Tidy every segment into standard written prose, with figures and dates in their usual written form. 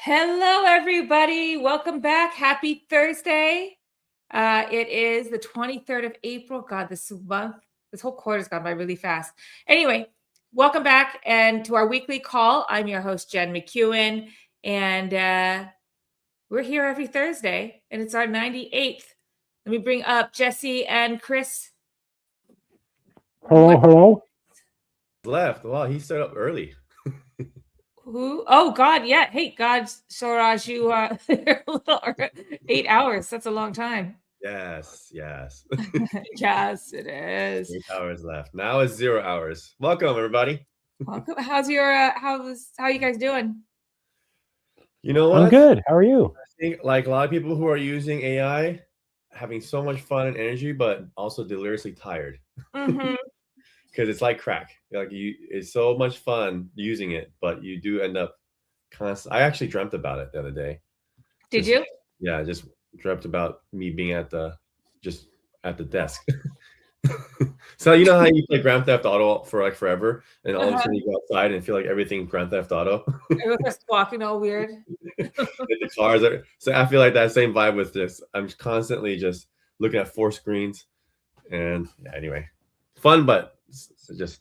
Hello, everybody. Welcome back. Happy Thursday. It is the 23rd of April. God, this whole quarter's gone by really fast. Anyway, welcome back and to our weekly call. I'm your host, Jen McEwen, and we're here every Thursday, and it's our 98th. Let me bring up Jesse and Chris. Hello. Left. Wow, he started up early. Who? Oh, God, yeah. Hey, God, Soraj, you a little 8 hours. That's a long time. Yes. Yes, it is. 8 hours left. Now it's 0 hours. Welcome, everybody. Welcome. How's your how you guys doing? You know what? I'm good. How are you? I think like a lot of people who are using AI, having so much fun and energy, but also deliriously tired. Mm-hmm. Because it's like crack. It's so much fun using it, but you do end up constant. I actually dreamt about it the other day. Did you? Yeah, I just dreamt about me being at the desk. So you know how you play Grand Theft Auto for like forever, and all of a sudden you go outside and feel like everything's Grand Theft Auto. Everyone's just walking all weird. The cars are. So I feel like that same vibe with this. I'm constantly just looking at 4 screens, and yeah, anyway, fun, but just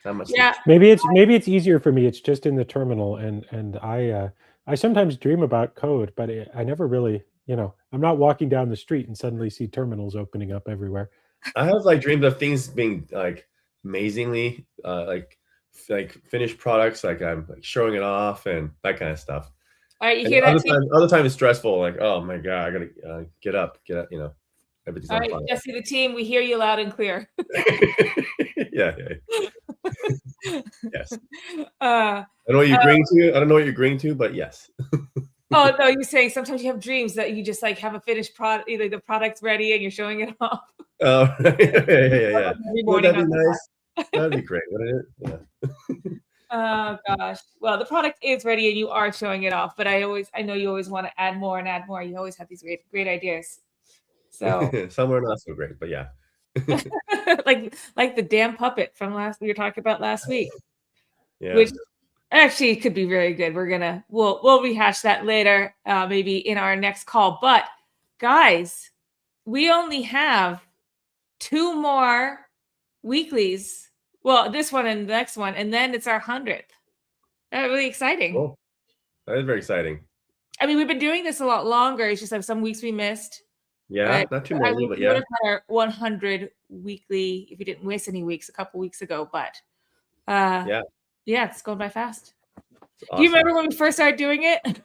not much. Yeah. Maybe it's easier for me. It's just in the terminal, and I sometimes dream about code, but I never really, I'm not walking down the street and suddenly see terminals opening up everywhere. I have like dreamed of things being like amazingly like finished products, like I'm like showing it off and that kind of stuff. All right, you hear that? Other time it's stressful, like, oh my god, I gotta get up, everything's all on right, fire. Jesse, the team, we hear you loud and clear. Yeah. Yes. I don't know what you're agreeing to. I don't know what you're agreeing to, but yes. Oh no, you're saying sometimes you have dreams that you just like have a finished product, either the product's ready and you're showing it off. Oh, yeah. Wouldn't that be nice? That'd be great, wouldn't it? Yeah. Oh gosh. Well, the product is ready and you are showing it off, but I know you always want to add more and add more. You always have these great ideas. So some are not so great, but yeah. like the damn puppet from we were talking about last week. Yeah. Which actually could be very good. We'll rehash that later, maybe in our next call. But guys, we only have 2 more weeklies. Well, this one and the next one, and then it's our 100th. That's really exciting. Cool. That is very exciting. I mean, we've been doing this a lot longer. It's just like some weeks we missed. Yeah, not too many, but yeah. We had our 100 weekly if we didn't miss any weeks a couple weeks ago, but yeah, it's going by fast. Awesome. Do you remember when we first started doing it?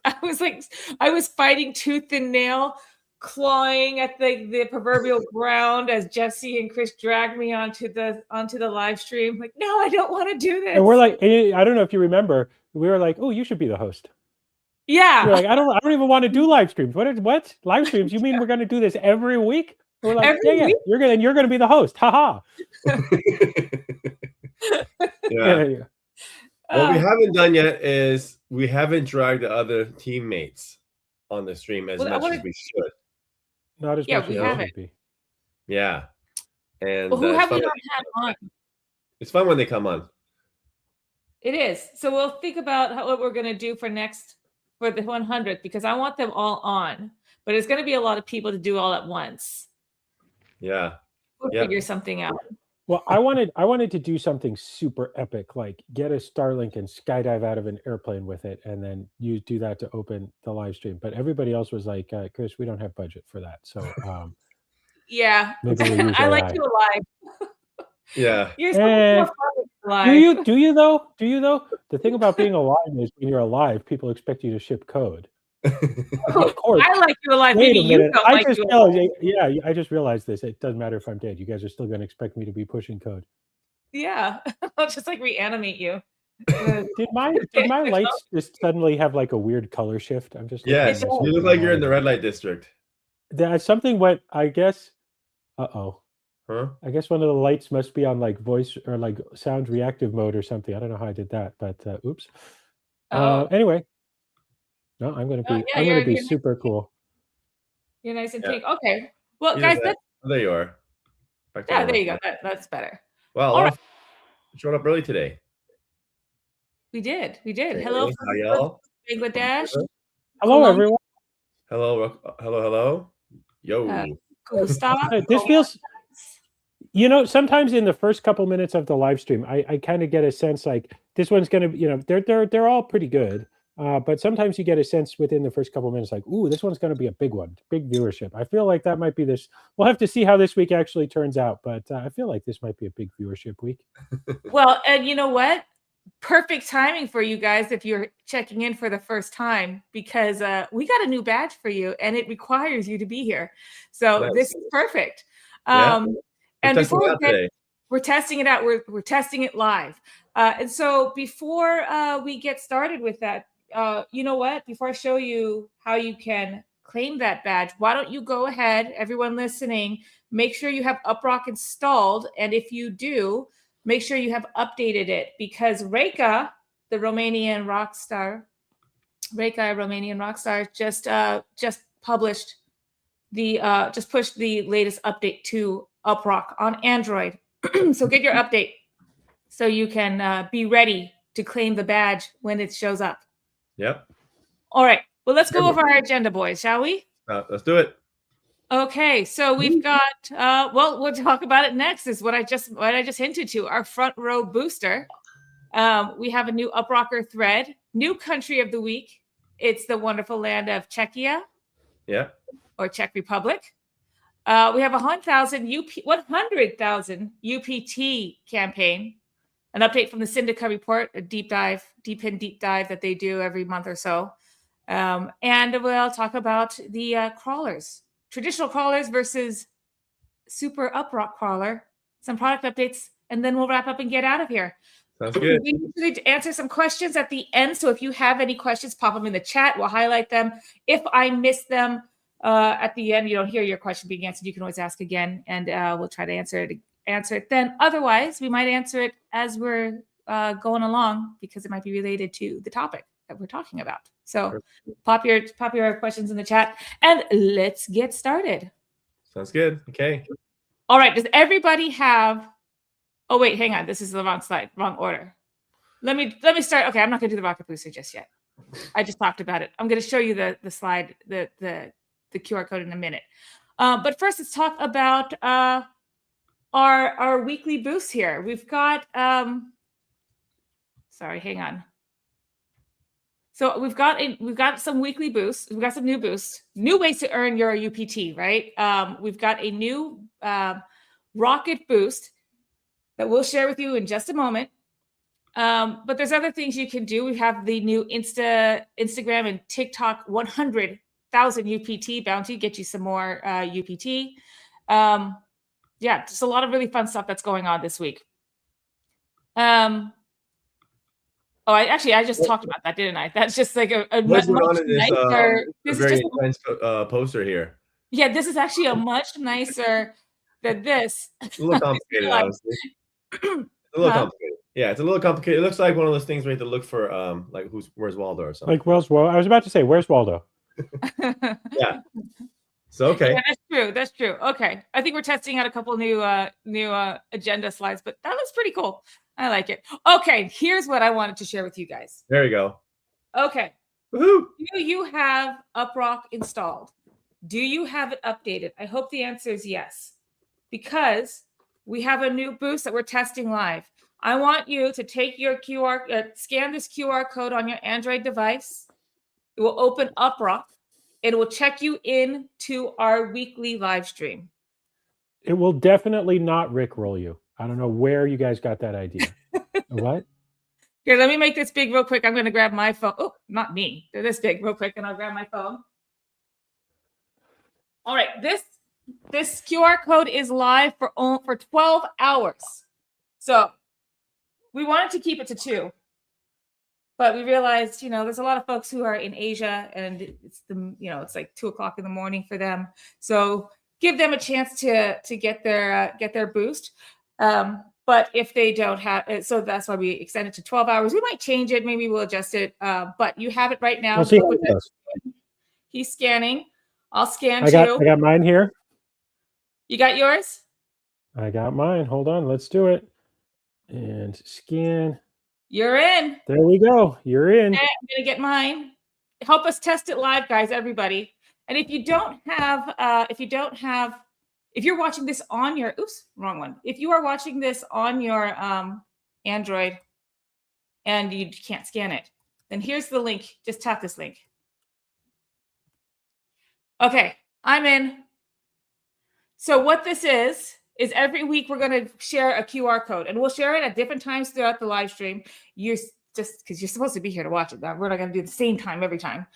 I was fighting tooth and nail, clawing at the proverbial ground as Jesse and Chris dragged me onto the live stream. Like, no, I don't want to do this. And we're like, I don't know if you remember, we were like, oh, you should be the host. Yeah. You're like, I don't even want to do live streams. What? Live streams? You mean we're going to do this every week? We're like, every week? You're going to be the host. Haha. Yeah. What we haven't done yet is we haven't dragged the other teammates on the stream as much as we should. Not as much as we should be. Yeah. And who have we not had on? It's fun when they come on. It is. So we'll think about what we're going to do for the 100th, because I want them all on, but it's going to be a lot of people to do all at once. Yeah. We'll figure something out. Well, I wanted to do something super epic, like get a Starlink and skydive out of an airplane with it, and then you do that to open the live stream. But everybody else was like, Chris, we don't have budget for that. So yeah, I like you alive. Yeah. You're so alive. Do you though? The thing about being alive is when you're alive, people expect you to ship code. Of course. I like you alive. Maybe you don't I just realized, I just realized this. It doesn't matter if I'm dead. You guys are still going to expect me to be pushing code. Yeah, I'll just like reanimate you. Did my lights just suddenly have like a weird color shift? I'm just you look like you're in the red light district. Something went. I guess. Huh? I guess one of the lights must be on like voice or like sound reactive mode or something. I don't know how I did that, but oops. Anyway. No, I'm going to be super cool. You're nice and pink. Okay. Well, guys, there you are. There you go. That's better. Well, all right. Showed up early today. We did. Hey, Hello. How y'all? Bangladesh. Hello, Colombia. everyone. Hello. Yo. Gustav. This feels, you know, sometimes in the first couple minutes of the live stream, I kind of get a sense like this one's going to, you know, they're all pretty good. But sometimes you get a sense within the first couple minutes, like, ooh, this one's going to be a big one, big viewership. I feel like that might be this. We'll have to see how this week actually turns out. But I feel like this might be a big viewership week. Well, and you know what? Perfect timing for you guys if you're checking in for the first time, because we got a new badge for you and it requires you to be here. So Nice. this is perfect. Yeah. And We're testing before it out today. we're testing it out, we're testing it live. And so before we get started with that, you know what? Before I show you how you can claim that badge, why don't you go ahead, everyone listening, make sure you have Uprock installed. And if you do, make sure you have updated it, because Reka, the Romanian rock star, just published just pushed the latest update to Uprock on Android. So get your update so you can be ready to claim the badge when it shows up. Yep. All right. Well, let's go over our agenda, boys, shall we? Let's do it. Okay, so we've got well, we'll talk about it next. Is what I just hinted to, our front row booster. We have a new Uprocker thread, new country of the week. It's the wonderful land of Czechia. Yeah. Or Czech Republic. We have 100,000 UPT campaign, an update from the Syndica report, a deep dive that they do every month or so. And we'll talk about the crawlers, traditional crawlers versus super Uprock crawler, some product updates, and then we'll wrap up and get out of here. Sounds good. We need to answer some questions at the end. So if you have any questions, pop them in the chat. We'll highlight them. If I miss them at the end, you don't hear your question being answered, you can always ask again, and we'll try to answer it then. Otherwise, we might answer it as we're going along, because it might be related to the topic that we're talking about. So pop your questions in the chat, and let's get started. Sounds good. Okay. All right. Does everybody have? Oh wait, hang on. This is the wrong slide, wrong order. Let me start. Okay, I'm not going to do the rocket booster just yet. I just talked about it. I'm going to show you the slide, the QR code in a minute. But first, let's talk about our weekly boosts here. We've got sorry, hang on. So we've got some weekly boosts. We've got some new boosts, new ways to earn your UPT, right? We've got a new rocket boost that we'll share with you in just a moment. But there's other things you can do. We have the new Instagram and TikTok 100,000 UPT bounty, get you some more UPT. Yeah, just a lot of really fun stuff that's going on this week. I just talked about that, didn't I? That's just like a much nicer. This is just intense poster here. Yeah, this is actually a much nicer than this. It's a little complicated, honestly. It's a little complicated. Yeah, it's a little complicated. It looks like one of those things where you have to look for like where's Waldo or something. Like where's Waldo? I was about to say, where's Waldo? Yeah. So okay. Yeah, that's true. Okay. I think we're testing out a couple new agenda slides, but that looks pretty cool. I like it. Okay, here's what I wanted to share with you guys. There you go. Okay. Woohoo! Do you have Uprock installed? Do you have it updated? I hope the answer is yes, because we have a new boost that we're testing live. I want you to take your scan this QR code on your Android device. It will open Uprock. It will check you in to our weekly live stream. It will definitely not Rickroll you. I don't know where you guys got that idea. What? Here, let me make this big real quick. I'm going to grab my phone. Oh, not me. They're this big real quick, and I'll grab my phone. All right, this QR code is live for 12 hours. So we wanted to keep it to 2. But we realized, there's a lot of folks who are in Asia, and it's it's like 2:00 in the morning for them. So give them a chance to get their boost. But if they don't have it, so that's why we extend it to 12 hours. We might change it, maybe we'll adjust it. But you have it right now. We'll see how it goes. He's scanning. I'll scan I got mine here. You got yours? I got mine. Hold on, let's do it. And scan. You're in. There we go. You're in. Okay, I'm gonna get mine. Help us test it live, guys, everybody. And if you're watching this on your, oops, wrong one. If you are watching this on your Android and you can't scan it, then here's the link. Just tap this link. Okay, I'm in. So what this is every week we're going to share a QR code, and we'll share it at different times throughout the live stream. You're just because you're supposed to be here to watch it. We're not going to do the same time every time.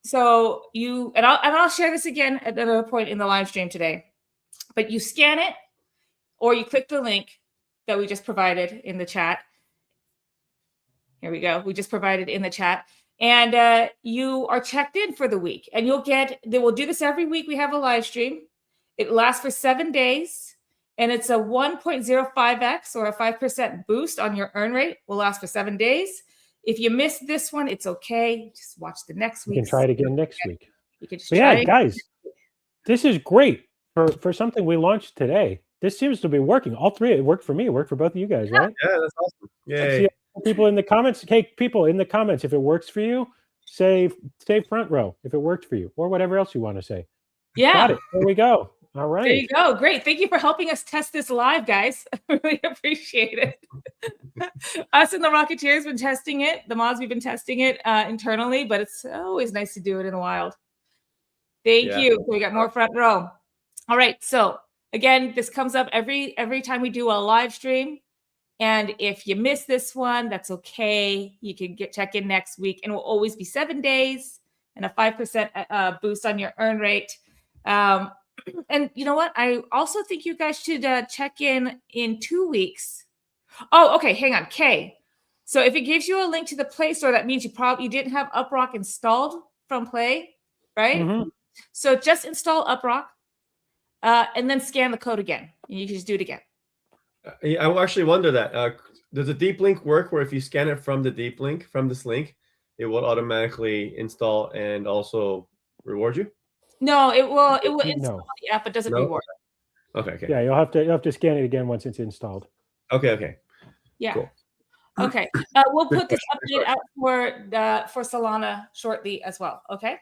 So you and I'll share this again at another point in the live stream today. But you scan it, or you click the link that we just provided in the chat. Here we go. We just provided in the chat. And you are checked in for the week. And we'll do this every week. We have a live stream. It lasts for 7 days. And it's a 1.05x or a 5% boost on your earn rate. Will last for 7 days. If you miss this one, it's okay. Just watch the next week. You can try it again next week. You can just try guys, this is great for something we launched today. This seems to be working. All three. It worked for me. It worked for both of you guys, right? Yeah, that's awesome. Yay. People in the comments, hey, people in the comments, if it works for you, say front row if it worked for you, or whatever else you want to say. Yeah. Got it. There we go. All right. There you go. Great. Thank you for helping us test this live, guys. I really appreciate it. Us and the Rocketeers been testing it. The mods, we've been testing it internally, but it's always nice to do it in the wild. Thank you. So we got more front row. All right. So again, this comes up every time we do a live stream. And if you miss this one, that's okay. You can check in next week, and it will always be 7 days and a 5% boost on your earn rate. And you know what? I also think you guys should check in 2 weeks. Oh, okay. Hang on, Kay. So if it gives you a link to the Play Store, that means you didn't have Uprock installed from Play, right? Mm-hmm. So just install Uprock and then scan the code again. And you can just do it again. I will actually wonder that. Does the deep link work where if you scan it from the deep link, from this link, it will automatically install and also reward you? No, it will install the app, but doesn't reward. Okay. Yeah, you'll have to scan it again once it's installed. Okay. Yeah. Cool. Okay. We'll put this update out for Solana shortly as well. Okay.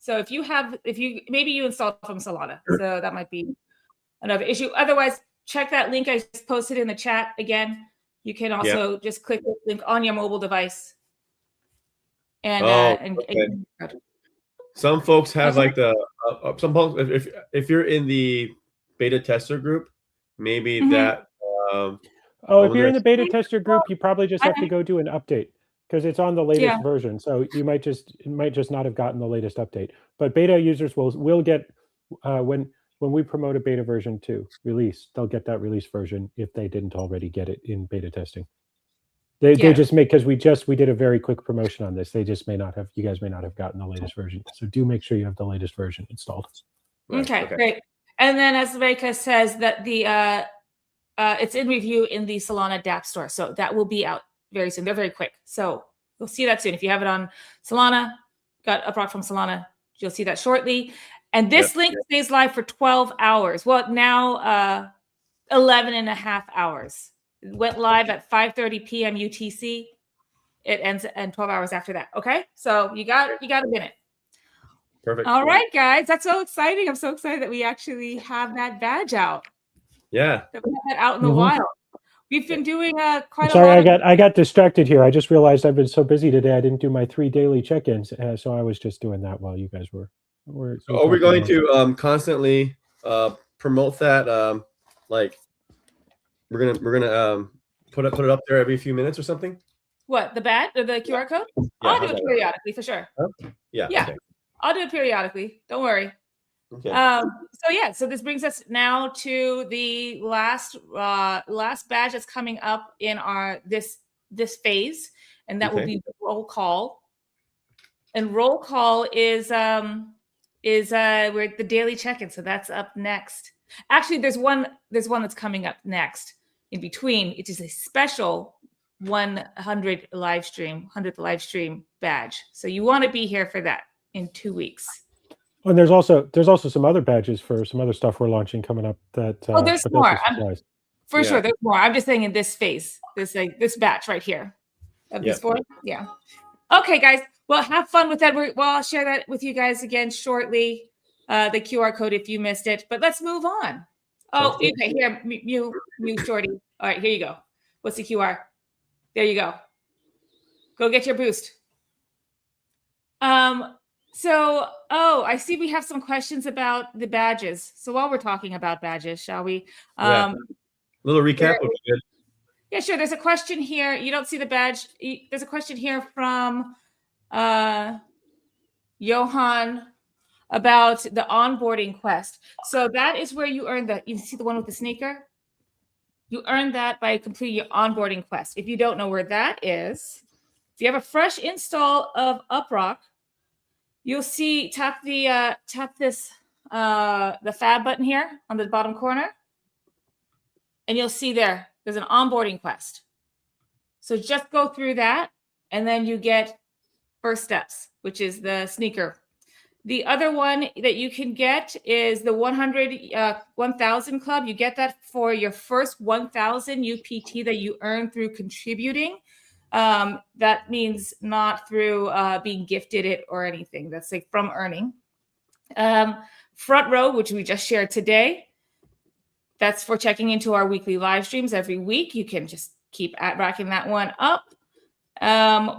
So maybe you installed from Solana, so that might be another issue. Otherwise, check that link I just posted in the chat again. You can also just click the link on your mobile device. And some folks have like some folks, if you're in the beta tester group, maybe that. If you're in the beta tester group, you probably just have to go do an update because it's on the latest version. So it might just not have gotten the latest update. But beta users will get when we promote a beta version 2 release, they'll get that release version if they didn't already get it in beta testing. They just because we did a very quick promotion on this. You guys may not have gotten the latest version. So do make sure you have the latest version installed. Okay, great. And then as Reka says that it's in review in the Solana dApp store. So that will be out very soon. They're very quick. So you'll see that soon. If you have it on Solana, got Uprock from Solana, you'll see that shortly. And this link stays live for 12 hours. Well, now 11 and a half hours. It went live at 5:30 p.m. UTC. It ends in 12 hours after that. Okay, so you got a minute. Perfect. All right, guys, that's so exciting. I'm so excited that we actually have that badge out. Yeah, that we have that out in the wild. We've been doing quite a lot. Sorry, I got distracted here. I just realized I've been so busy today. I didn't do my 3 daily check-ins, so I was just doing that while you guys were. Are we going to constantly promote that? Like we're gonna put it up there every few minutes or something? What, the badge or the QR code? Yeah, I'll do it periodically for sure. Yeah. Yeah. Okay. I'll do it periodically. Don't worry. Okay. So this brings us now to the last badge that's coming up in our this phase, and that will be the roll call. And roll call is we're the daily check-in, so that's up next. Actually, there's one that's coming up next in between. It is a special 100th live stream badge. So you want to be here for that in 2 weeks. And there's also some other badges for some other stuff we're launching coming up. There's more. For sure, there's more. I'm just saying in this phase, this batch right here. of these 4? Yeah. Okay, guys. Well, have fun with that. Well, I'll share that with you guys again shortly. The QR code if you missed it. But let's move on. Oh, okay. Here, mute Shorty. All right, here you go. What's the QR? There you go. Go get your boost. So, I see we have some questions about the badges. So while we're talking about badges, shall we? A little recap would be good. Yeah, sure. There's a question here. You don't see the badge. There's a question here from Johan about the onboarding quest. So that is where you earn you see the one with the sneaker? You earn that by completing your onboarding quest. If you don't know where that is, if you have a fresh install of Uprock, you'll see tap the fab button here on the bottom corner, and you'll see there's an onboarding quest. So just go through that, and then you get first steps, which is the sneaker. The other one that you can get is the 1,000 club. You get that for your first 1,000 UPT that you earn through contributing. That means not through being gifted it or anything. That's like from earning. Front row, which we just shared today. That's for checking into our weekly live streams every week. You can just keep racking that one up.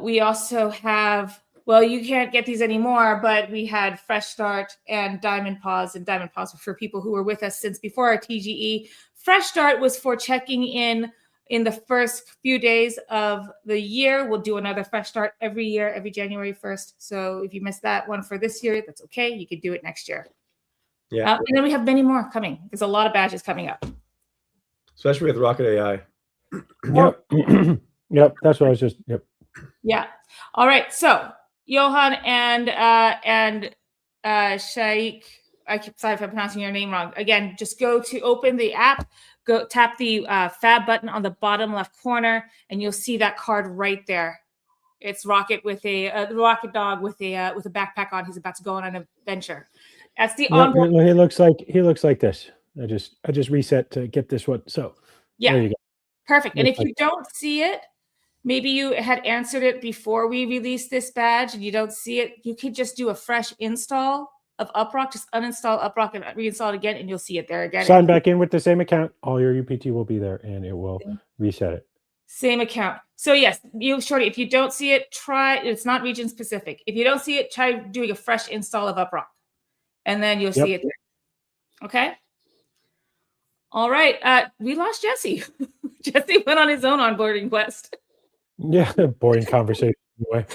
We also have, well, you can't get these anymore, but we had Fresh Start and Diamond Pause. And Diamond Pause for people who were with us since before our TGE. Fresh Start was for checking in the first few days of the year. We'll do another Fresh Start every year, every January 1st. So if you missed that one for this year, that's okay. You could do it next year. Yeah. And then we have many more coming. There's a lot of badges coming up. Especially with Rocket AI. Yep. Yep. That's what I was just, yep. Yeah. All right. So Johan and Shaikh, sorry if I'm pronouncing your name wrong. Again, just go to open the app, go tap the fab button on the bottom left corner, and you'll see that card right there. It's Rocket with the Rocket Dog with a backpack on. He's about to go on an adventure. That's the onboard. He looks like this. I just reset to get this one. So yeah, there you go. Perfect. And if you don't see it, maybe you had answered it before we released this badge and you don't see it, you could just do a fresh install of Uprock. Just uninstall Uprock and reinstall it again, and you'll see it there again. Sign back in with the same account. All your UPT will be there, and it will reset it. Same account. So yes, Shorty, if you don't see it, it's not region specific. If you don't see it, try doing a fresh install of Uprock, and then you'll see it there. Okay? All right. We lost Jesse. Jesse went on his own onboarding quest. Yeah, boring conversation. Anyway.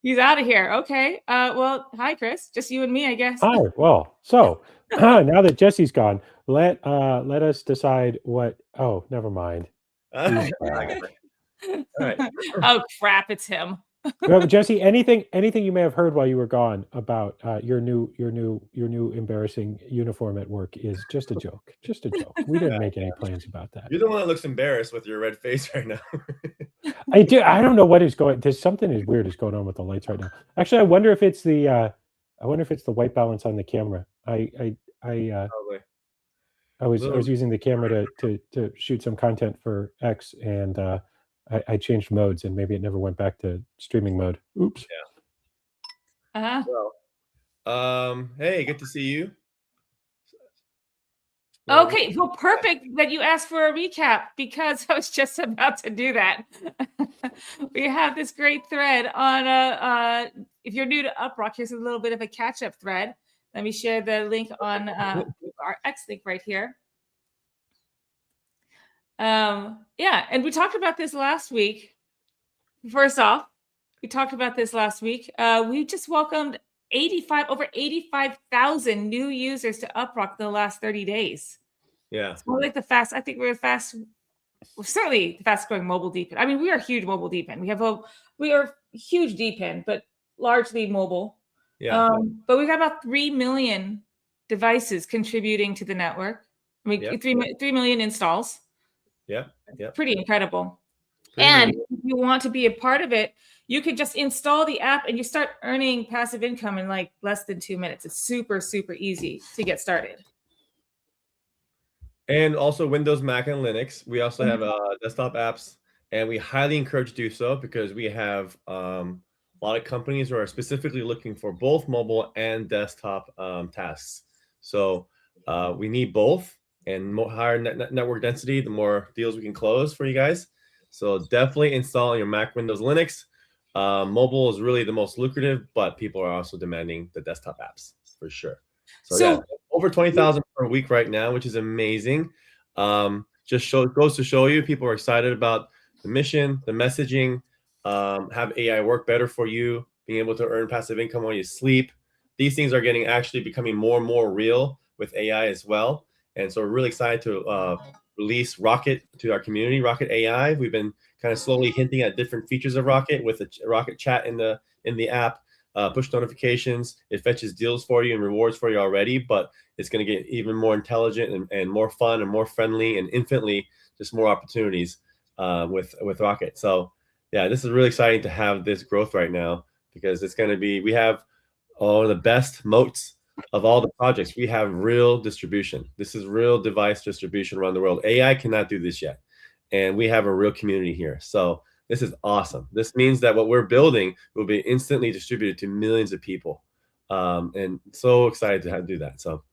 He's out of here. Okay. Well, hi, Chris. Just you and me, I guess. Hi. Well, so now that Jesse's gone, let us decide what. Oh, never mind. All right. Oh crap! It's him. Well, Jesse, anything you may have heard while you were gone about your new embarrassing uniform at work is just a joke. Just a joke. We didn't make any plans about that. You're the one that looks embarrassed with your red face right now. I don't know what is going. There's something weird is going on with the lights right now. Actually, I wonder if it's the white balance on the camera. I was using the camera to shoot some content for X, and I changed modes, and maybe it never went back to streaming mode. Oops. Yeah. Well, hey, good to see you. Okay, well, perfect that you asked for a recap, because I was just about to do that. We have this great thread on if you're new to Uprock, here's a little bit of a catch-up thread. Let me share the link on our X link right here. Yeah, and we talked about this last week. First off, we talked about this last week. We just welcomed over 85,000 new users to Uprock in the last 30 days. Yeah. It's more like I think we're certainly the fastest growing mobile deep-in. I mean, we are huge mobile deep-in. We are huge deep-in, but largely mobile. Yeah. But we've got about 3 million devices contributing to the network. I mean, 3 million installs. Yeah. Yeah. Pretty incredible. And if you want to be a part of it, you could just install the app and you start earning passive income in like less than 2 minutes. It's super, super easy to get started. And also Windows, Mac, and Linux. We also have desktop apps and we highly encourage you to do so because we have a lot of companies who are specifically looking for both mobile and desktop tasks. So we need both, and higher network density, the more deals we can close for you guys. So definitely install on your Mac, Windows, Linux. Mobile is really the most lucrative, but people are also demanding the desktop apps for sure. So yeah, over 20,000 per week right now, which is amazing. Goes to show you people are excited about the mission, the messaging, have AI work better for you, being able to earn passive income while you sleep. These things are actually becoming more and more real with AI as well. And so we're really excited to release Rocket to our community, Rocket AI. We've been kind of slowly hinting at different features of Rocket with the Rocket chat in the app, push notifications. It fetches deals for you and rewards for you already, but it's going to get even more intelligent and more fun and more friendly and infinitely just more opportunities with Rocket. So yeah, this is really exciting to have this growth right now because it's going to be, we have one of the best moats of all the projects. We have real distribution. This is real device distribution around the world. AI cannot do this yet. And we have a real community here. So this is awesome. This means that what we're building will be instantly distributed to millions of people. And so excited to do that. So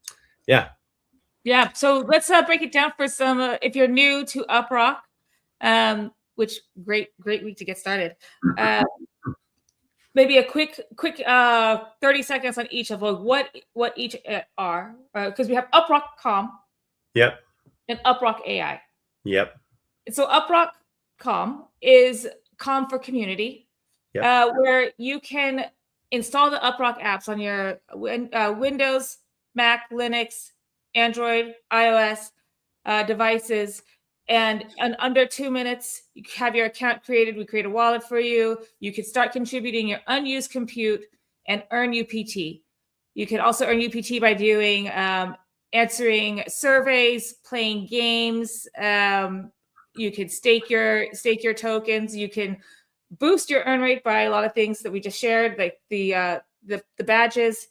yeah. Yeah. So let's break it down for some, if you're new to Uprock, which great week to get started. Maybe a quick 30 seconds on each of what each are, because we have Uprock.com. Yep. And Uprock AI. Yep. So Uprock.com is com for community, where you can install the Uprock apps on your Windows, Mac, Linux, Android, iOS devices. And in under 2 minutes, you have your account created. We create a wallet for you. You can start contributing your unused compute and earn UPT. You can also earn UPT by doing answering surveys, playing games. You can stake your tokens. You can boost your earn rate by a lot of things that we just shared, like the badges.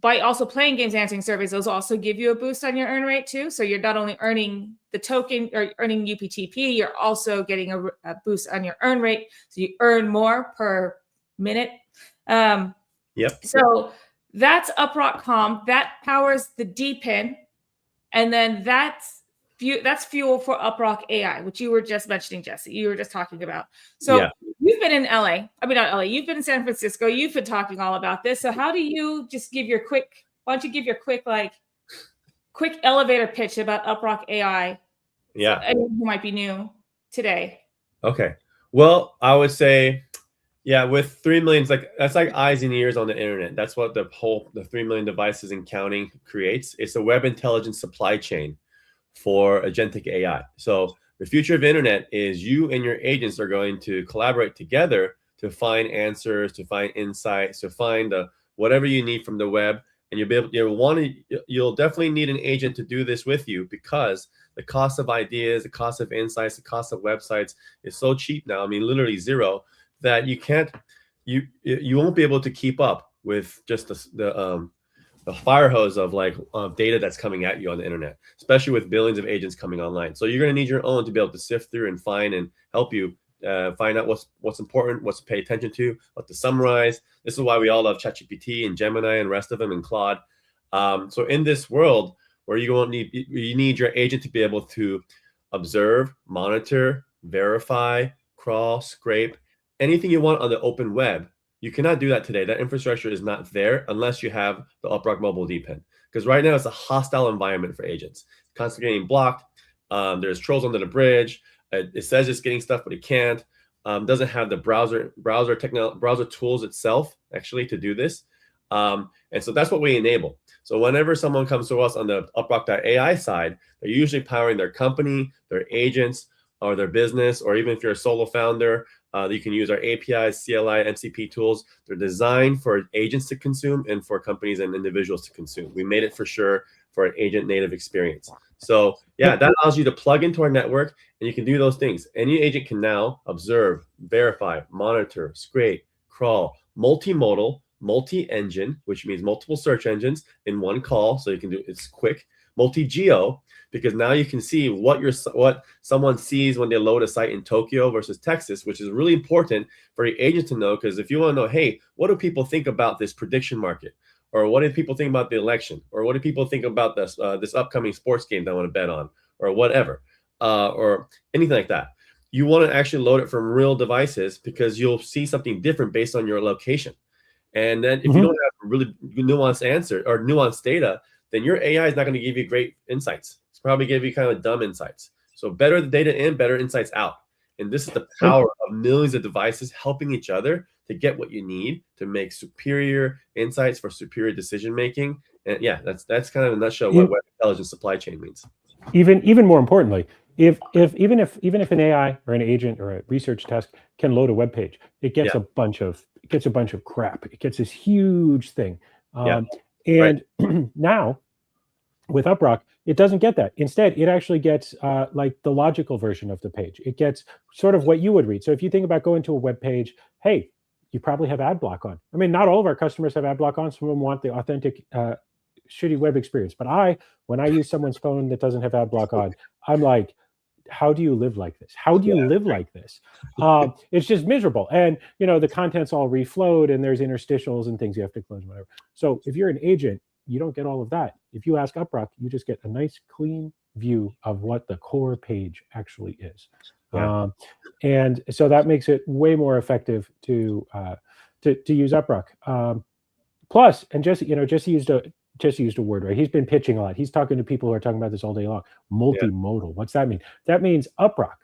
By also playing games, answering surveys, those also give you a boost on your earn rate too. So you're not only earning the token or earning UPTP, you're also getting a boost on your earn rate. So you earn more per minute. So that's Uprock.com. That powers the DPIN. And then that's fuel for Uprock AI, which you were just mentioning, Jesse. You were just talking about. So you've been in LA. I mean, not LA. You've been in San Francisco. You've been talking all about this. So how do you just give your quick, why don't you give your quick elevator pitch about Uprock AI? Yeah. So anyone who might be new today. Okay. Well, I would say, yeah, with 3 million, that's like eyes and ears on the internet. That's what the 3 million devices and counting creates. It's a web intelligence supply chain for agentic AI. So the future of internet is you and your agents are going to collaborate together to find answers, to find insights, to find whatever you need from the web. And you'll definitely need an agent to do this with you because the cost of ideas, the cost of insights, the cost of websites is so cheap now. I mean, literally zero, that you won't be able to keep up with just the fire hose of data that's coming at you on the internet, especially with billions of agents coming online. So you're going to need your own to be able to sift through and find and help you find out what's important, what to pay attention to, what to summarize. This is why we all love ChatGPT and Gemini and rest of them and Claude. So in this world where you need your agent to be able to observe, monitor, verify, crawl, scrape, anything you want on the open web. You cannot do that today. That infrastructure is not there unless you have the Uprock mobile DPIN. Because right now it's a hostile environment for agents. It's constantly getting blocked. There's trolls under the bridge. It says it's getting stuff, but it can't. Doesn't have the browser tools itself actually to do this. And so that's what we enable. So whenever someone comes to us on the Uprock.ai side, they're usually powering their company, their agents, or their business, or even if you're a solo founder, you can use our APIs, CLI, MCP tools. They're designed for agents to consume and for companies and individuals to consume. We made it for sure for an agent native experience. So yeah, that allows you to plug into our network and you can do those things. Any agent can now observe, verify, monitor, scrape, crawl, multimodal, multi-engine, which means multiple search engines in one call. So you can do it's quick, multi-geo, because now you can see what someone sees when they load a site in Tokyo versus Texas, which is really important for your agent to know. Because if you want to know, hey, what do people think about this prediction market? Or what do people think about the election? Or what do people think about this upcoming sports game that I want to bet on? Or whatever, or anything like that. You want to actually load it from real devices, because you'll see something different based on your location. And then if you don't have a really nuanced answer or nuanced data, then your AI is not going to give you great insights. It's probably give you kind of dumb insights. So better the data in, better insights out. And this is the power of millions of devices helping each other to get what you need to make superior insights for superior decision making. And yeah, that's kind of in a nutshell what web intelligence supply chain means. Even more importantly, even if an AI or an agent or a research task can load a web page, it gets a bunch of crap. It gets this huge thing. And now with Uprock, it doesn't get that. Instead, it actually gets like the logical version of the page. It gets sort of what you would read. So if you think about going to a web page, hey, you probably have ad block on. I mean, not all of our customers have ad block on. Some of them want the authentic shitty web experience. But when I use someone's phone that doesn't have ad block on, I'm like, how do you live like this? How do you live like this? It's just miserable. And, the content's all reflowed and there's interstitials and things you have to close, whatever. So if you're an agent, you don't get all of that. If you ask Uprock, you just get a nice, clean view of what the core page actually is. And so that makes it way more effective to use Uprock. Plus, and Jesse used a word, right? He's been pitching a lot. He's talking to people who are talking about this all day long. Multimodal. What's that mean? That means Uprock.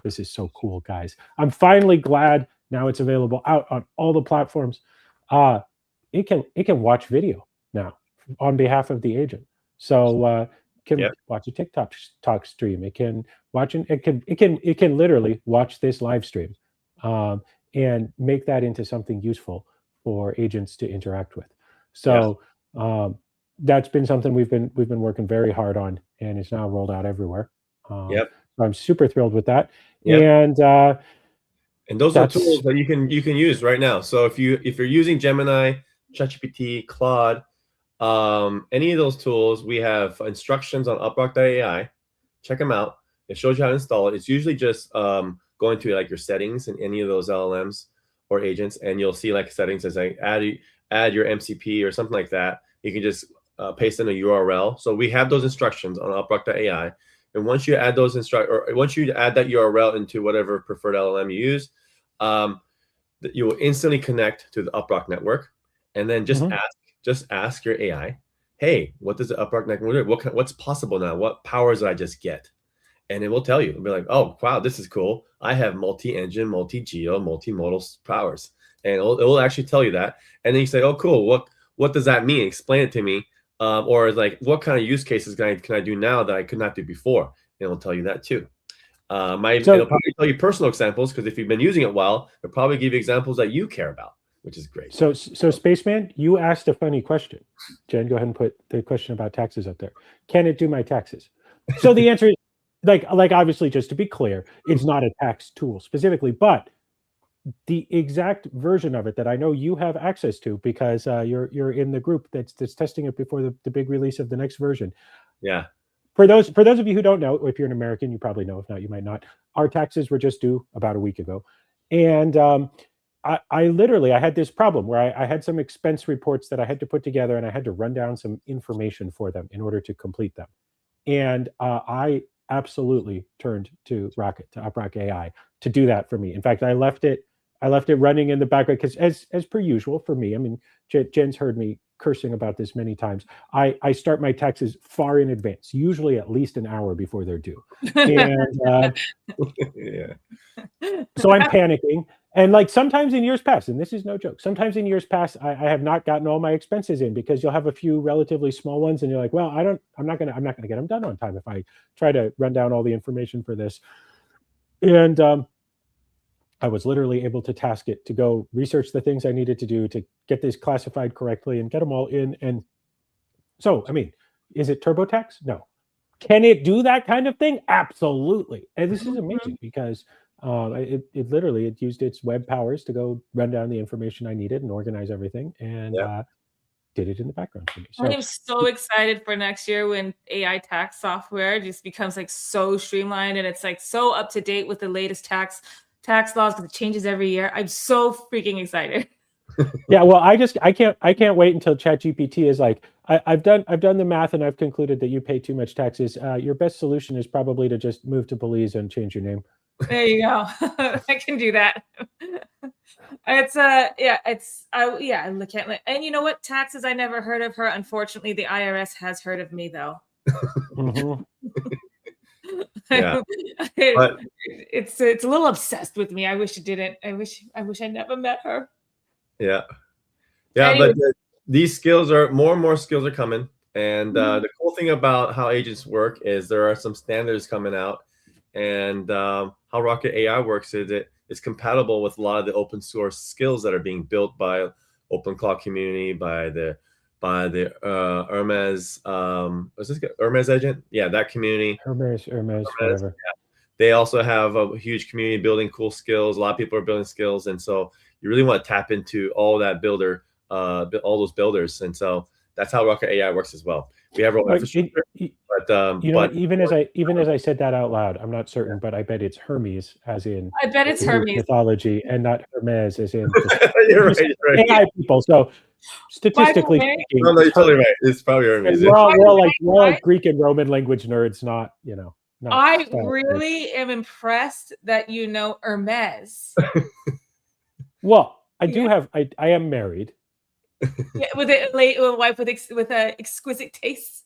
This is so cool, guys. I'm finally glad now it's available out on all the platforms. It can watch video now on behalf of the agent. So can watch a TikTok stream. It can watch it can literally watch this live stream and make that into something useful for agents to interact with. So that's been something we've been working very hard on, and it's now rolled out everywhere. So I'm super thrilled with that. And those are tools that you can use right now. So if you're using Gemini, ChatGPT, Claude, any of those tools, we have instructions on Uprock AI. Check them out. It shows you how to install it. It's usually just going to like your settings in any of those LLMs or agents, and you'll see like settings as like add your MCP or something like that. You can just paste in a URL. So we have those instructions on Uprock AI. And once you add those once you add that URL into whatever preferred LLM you use, you will instantly connect to the Uprock network, and then just ask your AI, hey, what does the Uprock network do? What's possible now? What powers did I just get? And it will tell you. It'll be like, oh, wow, this is cool. I have multi-engine, multi-geo, multimodal powers. And it will actually tell you that. And then you say, oh, cool. What does that mean? Explain it to me. Or like, what kind of use cases can I do now that I could not do before? And it'll tell you that too. It'll probably tell you personal examples, because if you've been using it well, it'll probably give you examples that you care about, which is great. So Spaceman, you asked a funny question. Jen, go ahead and put the question about taxes up there. Can it do my taxes? So the answer is, like obviously, just to be clear, it's not a tax tool specifically, but the exact version of it that I know you have access to, because you're in the group that's testing it before the big release of the next version. Yeah. For those of you who don't know, if you're an American, you probably know. If not, you might not. Our taxes were just due about a week ago, and I literally had this problem where I had some expense reports that I had to put together, and I had to run down some information for them in order to complete them. And I absolutely turned to Uprock AI to do that for me. In fact, I left it running in the background, because as per usual for me, I mean, Jen's heard me cursing about this many times. I start my taxes far in advance, usually at least an hour before they're due. And so I'm panicking. And like sometimes in years past, and this is no joke, sometimes in years past, I have not gotten all my expenses in, because you'll have a few relatively small ones, and you're like, well, I'm not gonna get them done on time if I try to run down all the information for this. And I was literally able to task it to go research the things I needed to do to get this classified correctly and get them all in. And so, I mean, is it TurboTax? No. Can it do that kind of thing? Absolutely. And this is amazing, because it literally used its web powers to go run down the information I needed and organize everything. And did it in the background for me. I am so excited for next year when AI tax software just becomes like so streamlined and it's like so up to date with the latest tax laws because it changes every year. I'm so freaking excited. Yeah, well, I can't wait until ChatGPT is like, I've done the math and I've concluded that you pay too much taxes. Your best solution is probably to just move to Belize and change your name. There you go. I can do that. It's I can't. And you know what? Taxes I never heard of her. Unfortunately, the IRS has heard of me though. Mm-hmm. Yeah, but it's a little obsessed with me. I wish it didn't. I wish I never met her. Yeah, anyway. But these skills are more and more skills are coming, and the cool thing about how agents work is there are some standards coming out, and how Rocket AI works is it's compatible with a lot of the open source skills that are being built by Open Cloud community, by the Hermes, was this Hermes agent? Yeah, that community. Hermes, whatever. Yeah. They also have a huge community building cool skills. A lot of people are building skills, and so you really want to tap into all that all those builders, and so that's how Rocket AI works as well. We have our infrastructure, but even as I said that out loud, I'm not certain, but I bet it's Hermes, as in I bet it's Hermes mythology, and not Hermes, as in you're right. AI people. So statistically speaking, no, you're totally right. It's probably Hermes. We're all Greek and Roman language nerds, not I really am impressed that you know Hermes. Well, I do have. I am married. Yeah, with a wife with a exquisite taste.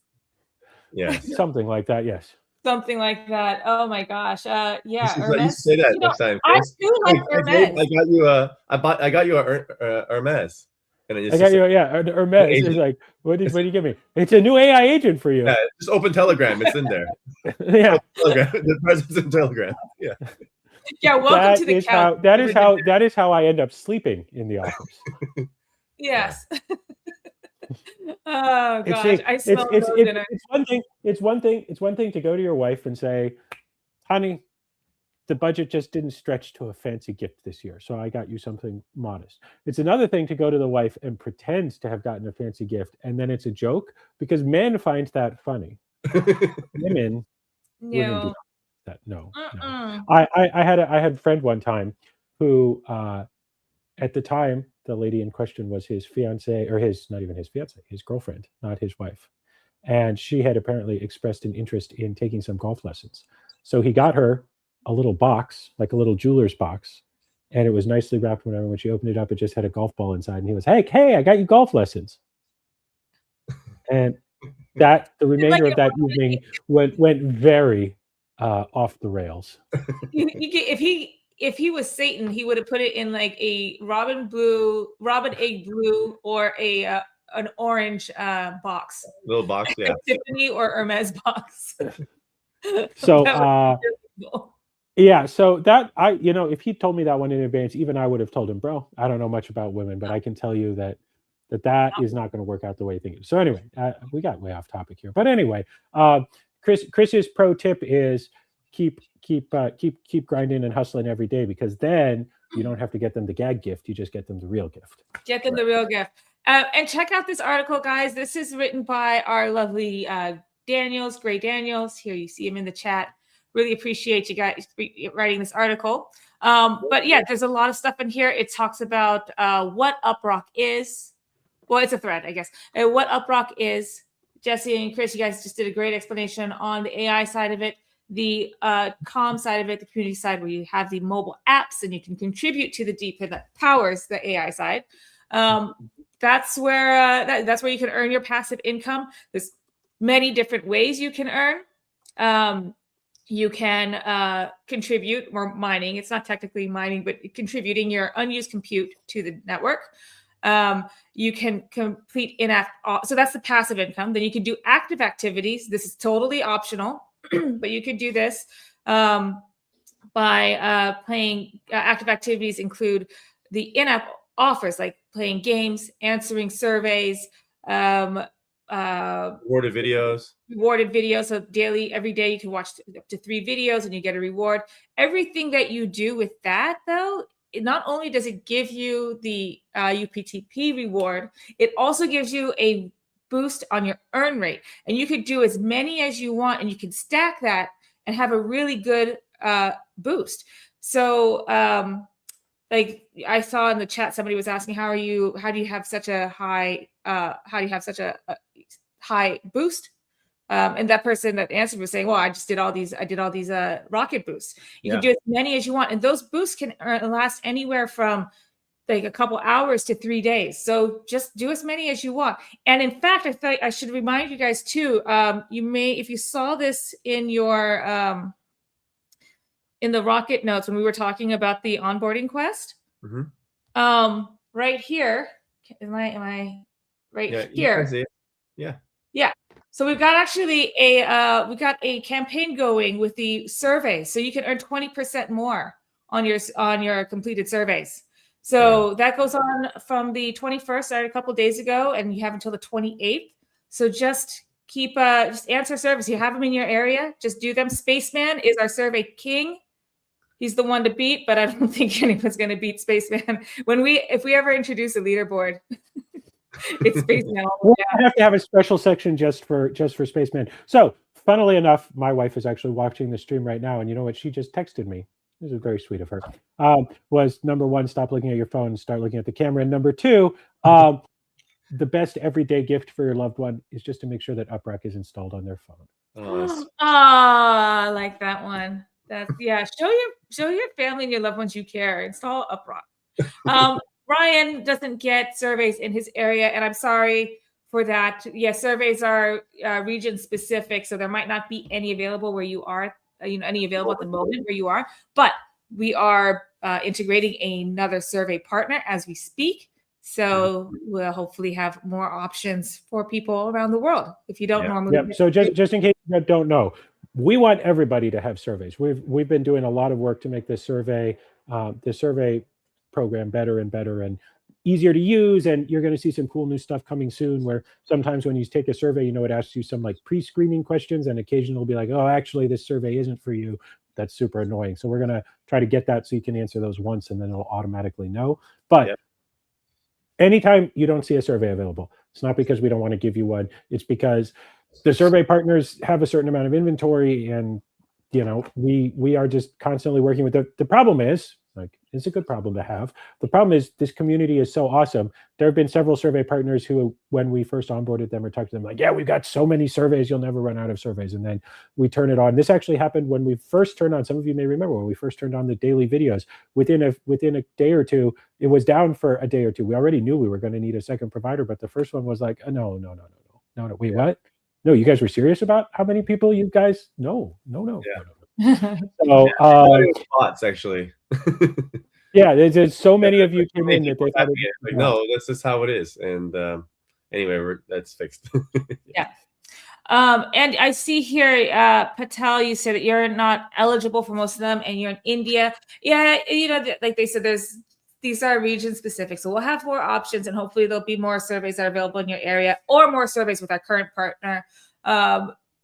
Yeah, something like that. Yes. Something like that. Oh my gosh. Yeah. Hermes. You say that next time. I do like Hermes. I got you a Hermes. And I got you. Hermes is like, what do you give me? It's a new AI agent for you. Yeah, just open Telegram. It's in there. Yeah. Telegram. The presence in Telegram. Yeah. Yeah. Welcome to the couch. That is how I end up sleeping in the office. Yes. Oh gosh, I smell dinner. It's one thing to go to your wife and say, honey, the budget just didn't stretch to a fancy gift this year, so I got you something modest. It's another thing to go to the wife and pretend to have gotten a fancy gift, and then it's a joke, because men find that funny. Women do that. No. I had a friend one time who, at the time, the lady in question was his fiance, or not even his fiance, his girlfriend, not his wife. And she had apparently expressed an interest in taking some golf lessons. So he got her a little box, like a little jeweler's box, and it was nicely wrapped. Whenever when she opened it up, it just had a golf ball inside, and he was, hey, I got you golf lessons. And the remainder of that evening went very off the rails. If he was Satan, he would have put it in like a robin egg blue, or an orange box. Little box, yeah. Tiffany or Hermes box. So yeah, so that if he told me that one in advance, even I would have told him, bro, I don't know much about women, but I can tell you that is not going to work out the way you think. So anyway, we got way off topic here. But anyway, Chris's pro tip is keep grinding and hustling every day, because then you don't have to get them the gag gift. You just get them the real gift. Get them the real gift. And check out this article, guys. This is written by our lovely Daniels, Gray Daniels. Here you see him in the chat. Really appreciate you guys writing this article. But yeah, there's a lot of stuff in here. It talks about what Uprock is. Well, it's a thread, I guess. What Uprock is. Jesse and Chris, you guys just did a great explanation on the AI side of it, the comm side of it, the community side, where you have the mobile apps and you can contribute to the DeepIn that powers the AI side. That's where you can earn your passive income. There's many different ways you can earn. You can contribute more mining. It's not technically mining, but contributing your unused compute to the network. You can complete in-app. So that's the passive income. Then you can do active activities. This is totally optional, but you could do this by playing. Active activities include the in-app offers, like playing games, answering surveys, rewarded videos. So every day you can watch up to 3 videos and you get a reward. Everything that you do with that, though, not only does it give you the UPTP reward, it also gives you a boost on your earn rate. And you could do as many as you want, and you can stack that and have a really good boost. So like I saw in the chat, somebody was asking, how do you have such a high high boost? And that person that answered was saying, well, I did all these rocket boosts. You can do as many as you want. And those boosts can last anywhere from like a couple hours to 3 days. So just do as many as you want. And in fact, I thought I should remind you guys too, you may, if you saw this in your, in the rocket notes, when we were talking about the onboarding quest, right here, am I right here? Yeah. So we've got actually a campaign going with the survey, so you can earn 20% more on your completed surveys. So that goes on from the 21st, started a couple of days ago, and you have until the 28th. So just keep just answer surveys. You have them in your area, just do them. Spaceman is our survey king. He's the one to beat, but I don't think anyone's going to beat Spaceman. If we ever introduce a leaderboard, it's Spaceman. We'll have to have a special section just for Spaceman. So, funnily enough, my wife is actually watching the stream right now, and you know what? She just texted me. This is very sweet of her. Was number one, stop looking at your phone and start looking at the camera. And number two, the best everyday gift for your loved one is just to make sure that Uprock is installed on their phone. Oh, I like that one. That's show your family and your loved ones you care. Install Uprock. Ryan doesn't get surveys in his area, and I'm sorry for that. Yeah, surveys are region specific, so there might not be any available where you are. Any available at the moment where you are. But we are integrating another survey partner as we speak. So we'll hopefully have more options for people around the world. If you don't normally, so just in case you don't know, we want everybody to have surveys. We've been doing a lot of work to make this survey program better and better and easier to use. And you're going to see some cool new stuff coming soon, where sometimes when you take a survey, it asks you some like pre-screening questions, and occasionally it'll be like, oh, actually this survey isn't for you. That's super annoying. So we're going to try to get that so you can answer those once, and then it'll automatically know. But anytime you don't see a survey available, it's not because we don't want to give you one. It's because the survey partners have a certain amount of inventory, and we are just constantly working with the problem is, like, it's a good problem to have. The problem is this community is so awesome. There have been several survey partners who, when we first onboarded them or talked to them, like, yeah, we've got so many surveys, you'll never run out of surveys. And then we turn it on. This actually happened when we first turned on, some of you may remember, when we first turned on the daily videos. Within a day or two, it was down for a day or two. We already knew we were going to need a second provider, but the first one was like, no, wait, what? No, you guys were serious about how many people you guys? No. So bots actually. Yeah, there's so many of you came in that they thought like, no, this is how it is. And anyway, that's fixed. And I see here, Patel, you said that you're not eligible for most of them, and you're in India. Yeah, like they said, these are region specific, so we'll have more options, and hopefully there'll be more surveys that are available in your area, or more surveys with our current partner.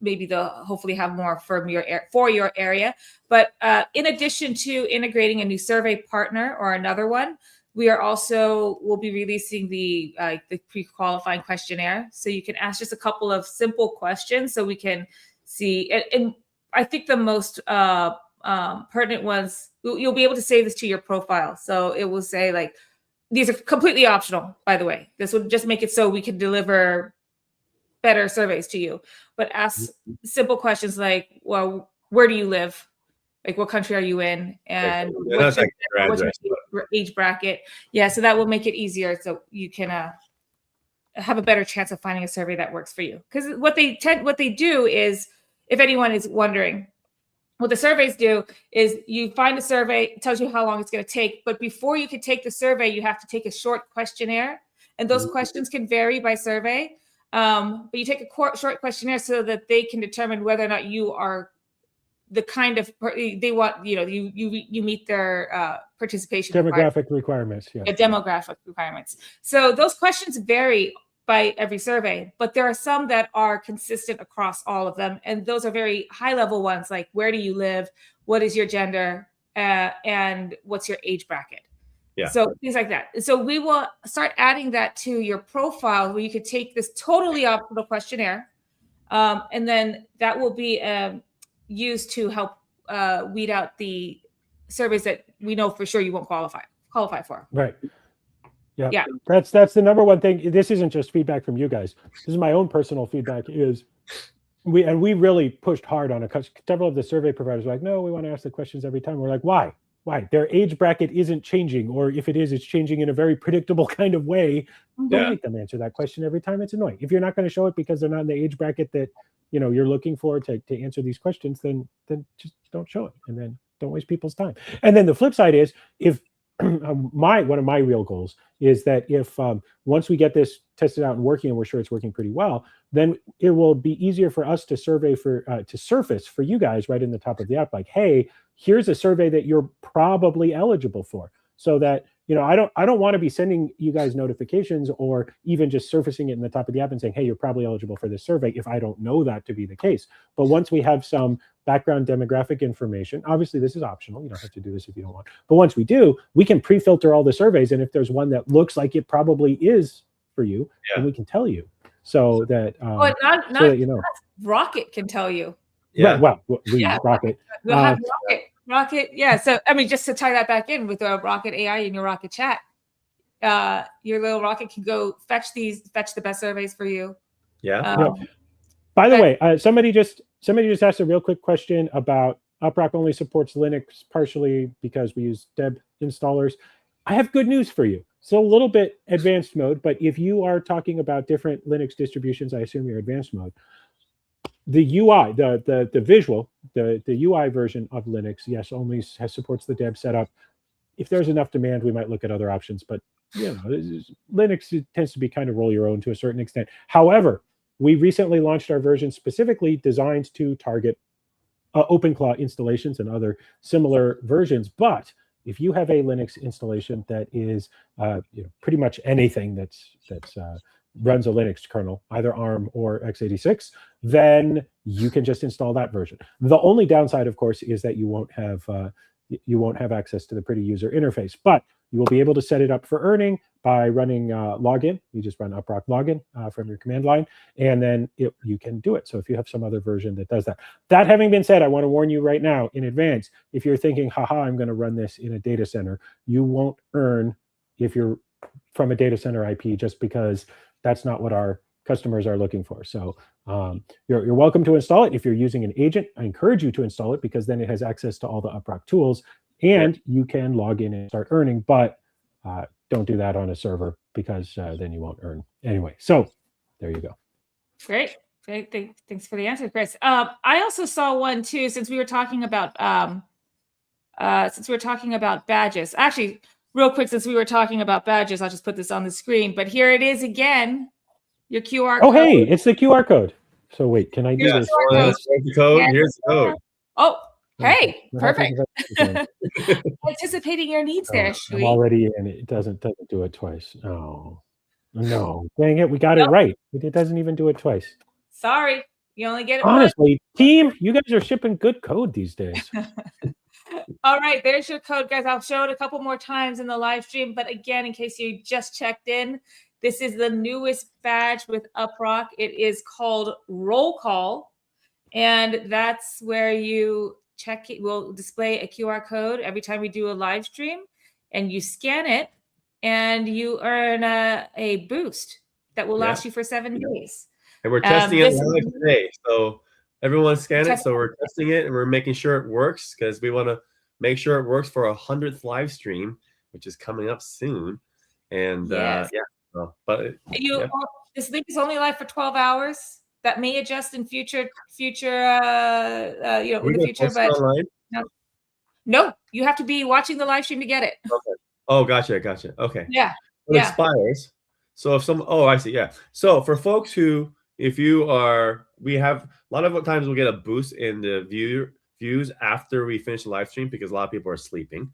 Maybe they'll hopefully have more for your area. But in addition to integrating a new survey partner or another one, we'll be releasing the pre-qualifying questionnaire. So you can ask just a couple of simple questions so we can see. And I think the most pertinent ones, you'll be able to save this to your profile. So it will say, like, these are completely optional, by the way. This would just make it so we can deliver better surveys to you, but ask simple questions like, well, where do you live? Like, what country are you in? And what's your age bracket? Yeah, so that will make it easier, so you can have a better chance of finding a survey that works for you. Because what they do is, if anyone is wondering, what the surveys do is you find a survey, it tells you how long it's going to take, but before you can take the survey, you have to take a short questionnaire, and those questions can vary by survey. But you take a short questionnaire so that they can determine whether or not you are the kind of they want. You meet their participation demographic requirements. Yeah, demographic requirements. So those questions vary by every survey, but there are some that are consistent across all of them, and those are very high level ones, like, where do you live, what is your gender, and what's your age bracket. Yeah. So things like that. So we will start adding that to your profile where you could take this totally optional questionnaire. And then that will be used to help weed out the surveys that we know for sure you won't qualify for. Right. Yeah. Yeah. That's the number one thing. This isn't just feedback from you guys. This is my own personal feedback. Is we really pushed hard on it. Several of the survey providers were like, no, we want to ask the questions every time. We're like, why? Their age bracket isn't changing, or if it is, it's changing in a very predictable kind of way. Don't make them answer that question every time. It's annoying. If you're not going to show it because they're not in the age bracket that you're looking for to answer these questions, then just don't show it, and then don't waste people's time. And then the flip side is, if one of my real goals is that if once we get this tested out and working, and we're sure it's working pretty well, then it will be easier for us to surface for you guys right in the top of the app, like, hey, here's a survey that you're probably eligible for, so that I don't want to be sending you guys notifications or even just surfacing it in the top of the app and saying, hey, you're probably eligible for this survey, if I don't know that to be the case. But once we have some background demographic information, obviously this is optional, you don't have to do this if you don't want, but once we do, we can pre-filter all the surveys, and if there's one that looks like it probably is for you, then we can tell you, so that Rocket can tell you. Yeah. Well, Rocket. We'll have Rocket. Yeah. So, I mean, just to tie that back in with Rocket AI in your Rocket chat, your little Rocket can go fetch the best surveys for you. Yeah. By the way, somebody just asked a real quick question about Uprock only supports Linux partially because we use Deb installers. I have good news for you. So a little bit advanced mode, but if you are talking about different Linux distributions, I assume you're advanced mode. The UI, the visual, the UI version of Linux, yes, only supports the Deb setup. If there's enough demand, we might look at other options, but Linux tends to be kind of roll your own to a certain extent. However, we recently launched our version specifically designed to target OpenClaw installations and other similar versions. But if you have a Linux installation that is pretty much anything that's runs a Linux kernel, either ARM or x86, then you can just install that version. The only downside, of course, is that you won't have access to the pretty user interface, but you will be able to set it up for earning by running login. You just run uprock login from your command line, and then you can do it. So if you have some other version that does that. That having been said, I want to warn you right now in advance, if you're thinking, haha, I'm going to run this in a data center, you won't earn if you're from a data center IP, just because that's not what our customers are looking for. So you're welcome to install it. If you're using an agent, I encourage you to install it, because then it has access to all the Uprock tools, and you can log in and start earning, but don't do that on a server, because then you won't earn anyway. So there you go. Great. Thanks for the answer, Chris. I also saw one too, since we were talking about badges. Actually, real quick, since we were talking about badges, I'll just put this on the screen. But here it is again, your QR code. Oh, hey, it's the QR code. So wait, can I do this? Here's the code. Here's the code. Oh, hey, perfect. Anticipating your needs there, I'm already in. It doesn't do it twice. Oh, no. Dang it, we got it right. It doesn't even do it twice. Sorry, you only get it honestly once. Team, you guys are shipping good code these days. All right, there's your code, guys. I'll show it a couple more times in the live stream, but again, in case you just checked in, this is the newest badge with Uprock. It is called Roll Call, and that's where you check it. We'll display a QR code every time we do a live stream, and you scan it, and you earn a boost that will last you for 7 days. And we're testing it live today, so everyone scan it. So we're testing it, and we're making sure it works, because we want to make sure it works for our 100th live stream, which is coming up soon. And this link is only live for 12 hours. That may adjust in future, in the future. But no, you have to be watching the live stream to get it. Okay. Oh, gotcha. Okay. Yeah. It expires. So if I see. Yeah. So for folks who, we have a lot of times we'll get a boost in the views after we finish the live stream, because a lot of people are sleeping,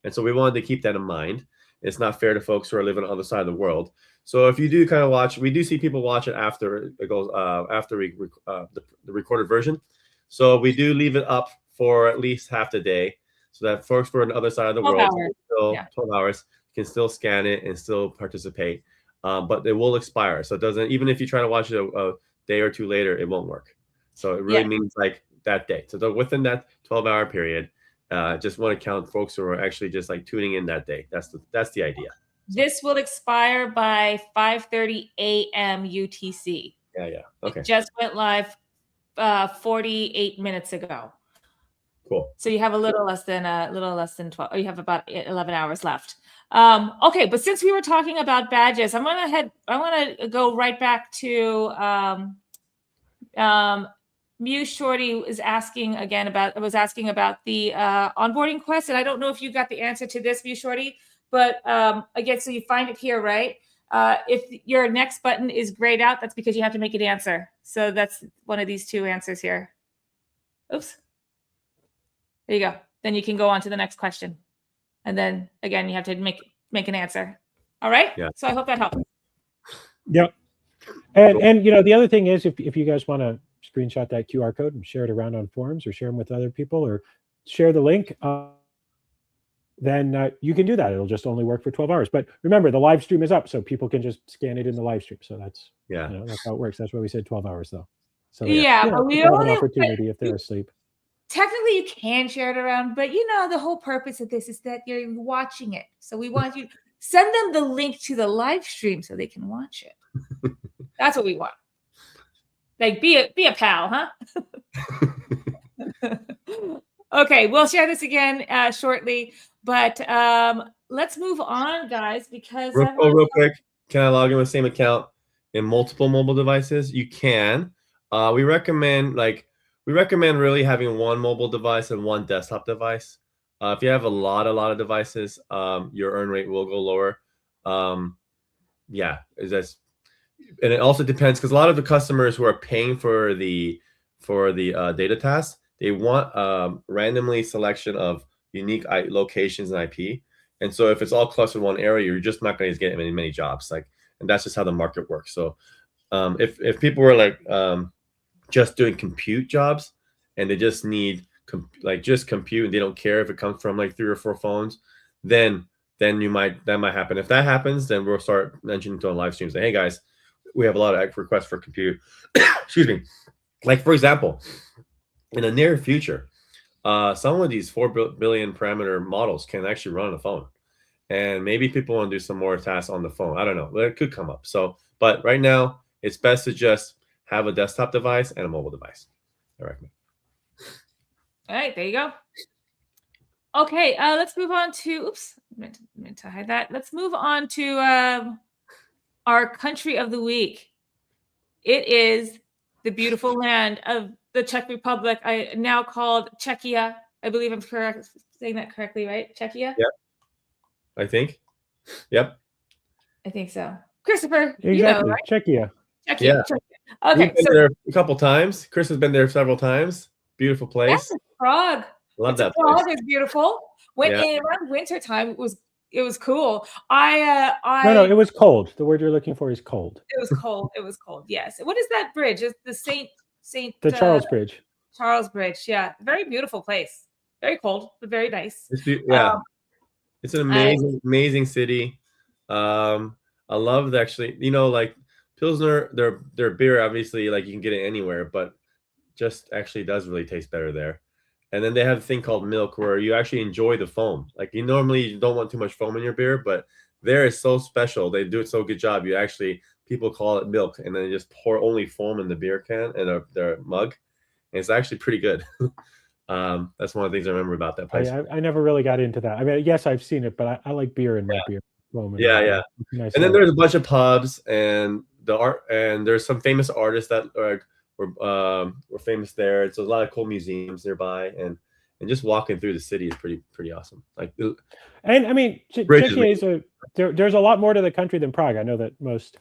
and so we wanted to keep that in mind. It's not fair to folks who are living on the other side of the world. So if you do kind of watch, we do see people watch it after it goes after the recorded version. So we do leave it up for at least half the day, so that folks who are on the other side of the world, 12 hours, You can still scan it and still participate, but it will expire. So it doesn't, even if you try to watch it a day or two later, it won't work. So it really means like that day. So within that 12-hour period, just want to count folks who are actually just like tuning in that day. That's the idea. This will expire by 5:30 a.m. UTC. Yeah. Okay. It just went live 48 minutes ago. Cool. So you have a little less than 12. Or you have about 11 hours left. Okay, but since we were talking about badges, I want to go right back to Mew Shorty was asking about the onboarding quest, and I don't know if you got the answer to this, Mew Shorty, but again, so you find it here, right? If your next button is grayed out, that's because you have to make an answer. So that's one of these two answers here. Oops. There you go. Then you can go on to the next question. And then again, you have to make an answer. All right. Yeah. So I hope that helps. Yep. And you know, the other thing is, if you guys want to screenshot that QR code and share it around on forums, or share them with other people, or share the link, then you can do that. It'll just only work for 12 hours. But remember, the live stream is up, so people can just scan it in the live stream. So that's that's how it works. That's why we said 12 hours, though. So but we have an opportunity if they're asleep. Technically, you can share it around, but you know, the whole purpose of this is that you're watching it. So we want you send them the link to the live stream so they can watch it. That's what we want. Like, be a pal, huh? Okay, we'll share this again shortly, but let's move on, guys, because real quick, can I log in with the same account in multiple mobile devices? You can. We recommend really having one mobile device and one desktop device. If you have a lot of devices, your earn rate will go lower. And it also depends, because a lot of the customers who are paying for the data tasks, they want randomly selection of unique locations and IP. And so if it's all clustered in one area, you're just not going to get many jobs. And that's just how the market works. So if people were just doing compute jobs and they just need just compute, and they don't care if it comes from 3 or 4 phones, then that might happen. If that happens, then we'll start mentioning to on live streams, hey guys, we have a lot of requests for compute. Excuse me. For example, in the near future, some of these 4 billion parameter models can actually run on the phone, and maybe people want to do some more tasks on the phone. I don't know, it could come up. So, but right now, it's best to just have a desktop device and a mobile device. I recommend. All right, there you go. Okay, let's move on to. Oops, I meant to hide that. Let's move on to our country of the week. It is the beautiful land of the Czech Republic, now called Czechia. I believe I'm correct saying that correctly, right? Czechia? Yep. I think. Yep. I think so. Christopher, exactly. You know, right? Czechia. Czechia. Yeah. Czechia. Okay. We've been there a couple times. Chris has been there several times. Beautiful place. Yes, Prague. Love that Prague place. is beautiful. Around winter time, it was cool. No, it was cold. The word you're looking for is cold. It was cold. It was cold. Yes. What is that bridge? It's the Saint. The Charles Bridge. Charles Bridge. Yeah. Very beautiful place. Very cold, but very nice. It's an amazing city. I love actually. Pilsner. Their beer, obviously, you can get it anywhere, but just actually does really taste better there. And then they have a thing called milk, where you actually enjoy the foam. You normally don't want too much foam in your beer, but there is so special. They do it so good job. People call it milk, and then they just pour only foam in the beer can and their mug. And it's actually pretty good. That's one of the things I remember about that place. I never really got into that. I mean, yes, I've seen it, but I like beer in my beer. Yeah. Nice. And then there's a bunch of pubs and there's some famous artists that were famous there. It's a lot of cool museums nearby, and just walking through the city is pretty awesome. And I mean, Czechia is there's a lot more to the country than Prague. I know that most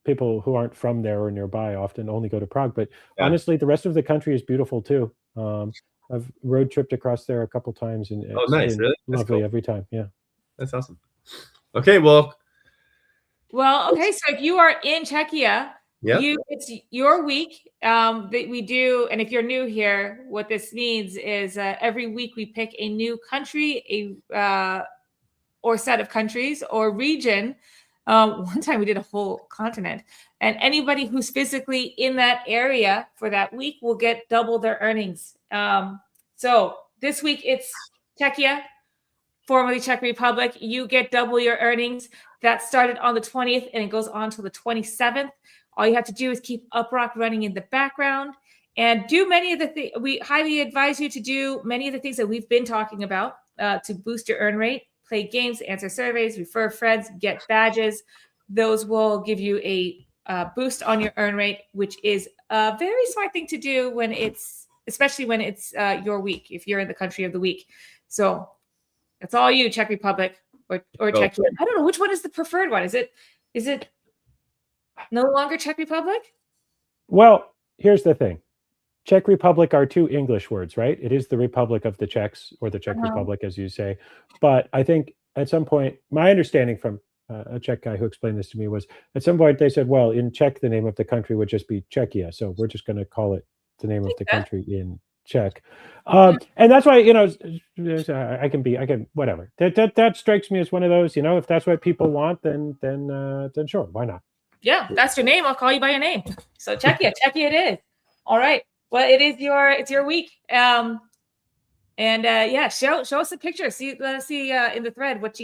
people who aren't from there or nearby often only go to Prague, but honestly, the rest of the country is beautiful too. I've road tripped across there a couple times, and it's nice, really? Lovely cool. Every time. Yeah, that's awesome. Okay, well, okay. So if you are in Czechia, it's your week that we do. And if you're new here, what this means is every week we pick a new country, or set of countries or region. One time we did a whole continent, and anybody who's physically in that area for that week will get double their earnings. So this week it's Czechia, formerly Czech Republic. You get double your earnings. That started on the 20th and it goes on to the 27th. All you have to do is keep Uprock running in the background and do many of the things. We highly advise you to do many of the things that we've been talking about to boost your earn rate. Play games, answer surveys, refer friends, get badges. Those will give you a boost on your earn rate, which is a very smart thing to do when especially when it's your week, if you're in the country of the week. So that's all you, Czech Republic or Czechia. I don't know, which one is the preferred one? Is it no longer Czech Republic? Well, here's the thing. Czech Republic are two English words, right? It is the Republic of the Czechs, or the Czech Republic, as you say. But I think at some point, my understanding from a Czech guy who explained this to me was, at some point they said, well, in Czech, the name of the country would just be Czechia. So we're just going to call it the name of the country in Czech. And that's why, I can, whatever. That strikes me as one of those, if that's what people want, then sure, why not? Yeah, that's your name. I'll call you by your name. So Czechia it is. All right. Well, it's your week. Yeah, show us a picture. Let us see in the thread what's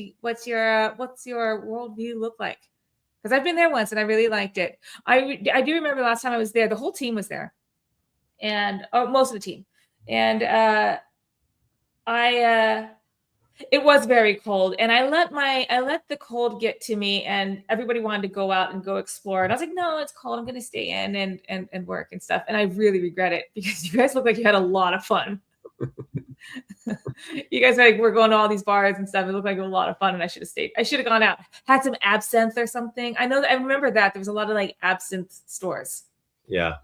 your worldview look like? Because I've been there once and I really liked it. I do remember last time I was there, the whole team was there, and most of the team, and it was very cold, and I let the cold get to me, and everybody wanted to go out and go explore, and I was like, no, it's cold. I'm going to stay in and work and stuff. And I really regret it because you guys look like you had a lot of fun. You guys were going to all these bars and stuff. It looked like a lot of fun, and I should have stayed. I should have gone out, had some absinthe or something. I remember that there was a lot of like absinthe stores. Yeah.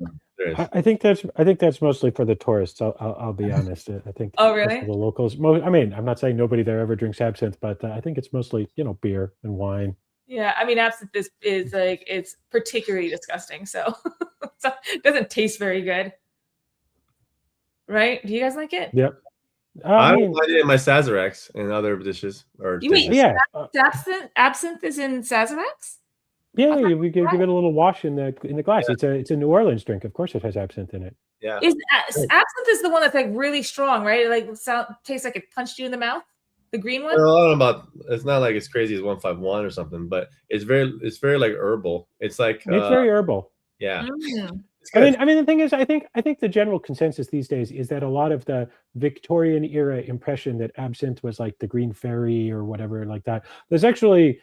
I think that's mostly for the tourists. I'll be honest. I think. Oh, really? The locals. I mean, I'm not saying nobody there ever drinks absinthe, but I think it's mostly beer and wine. Yeah, I mean, absinthe is like, it's particularly disgusting. So it doesn't taste very good, right? Do you guys like it? Yep. I like it in my Sazeracs and other dishes. Absinthe is in Sazeracs? Yeah, we give it a little wash in the glass. Yeah. It's a New Orleans drink. Of course, it has absinthe in it. Yeah. Absinthe is the one that's like really strong, right? It tastes like it punched you in the mouth. The green one. I don't know about. It's not like as crazy as 151 or something, but it's very like herbal. It's like it's very herbal. Yeah. I mean, the thing is, I think the general consensus these days is that a lot of the Victorian era impression that absinthe was like the Green Fairy or whatever like that. There's actually,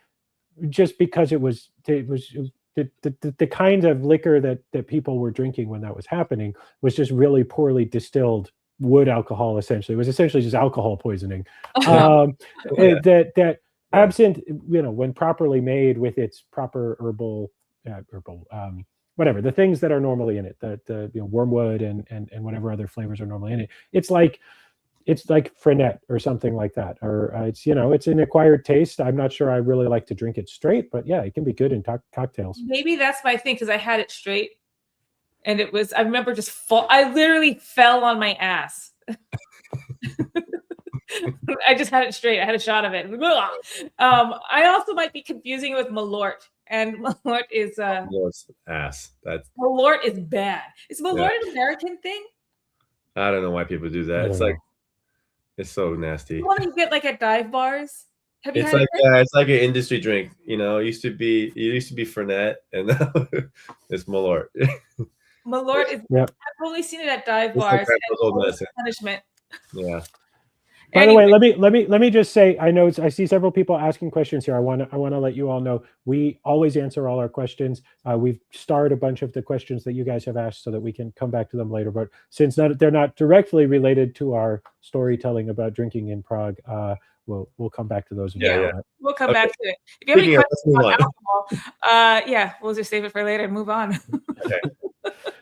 just because it was the kind of liquor that people were drinking when that was happening was just really poorly distilled wood alcohol. Essentially, it was essentially just alcohol poisoning. That absinthe, when properly made with its proper herbal whatever the things that are normally in it, the wormwood and whatever other flavors are normally in it, it's like Fernet or something like that, or it's an acquired taste. I'm not sure I really like to drink it straight, but yeah, it can be good in cocktails. Maybe that's my thing, because I had it straight, and it was. I remember I literally fell on my ass. I just had it straight. I had a shot of it. I also might be confusing it with Malort. And Malort is Malort's ass. Malort is bad. Is Malort an American thing? I don't know why people do that. It's like, it's so nasty. The one you get like at dive bars. Have you it's had like it? It's like an industry drink. It used to be Fernet, and now it's Malort. Malort is. Yep. I've only seen it at dive bars. Like punishment. Yeah. By the way, let me just say, I see several people asking questions here. I want to let you all know we always answer all our questions. We've starred a bunch of the questions that you guys have asked so that we can come back to them later. But since they're not directly related to our storytelling about drinking in Prague, we'll come back to those. We'll come back to it. If you have any questions about alcohol, we'll just save it for later and move on. Okay.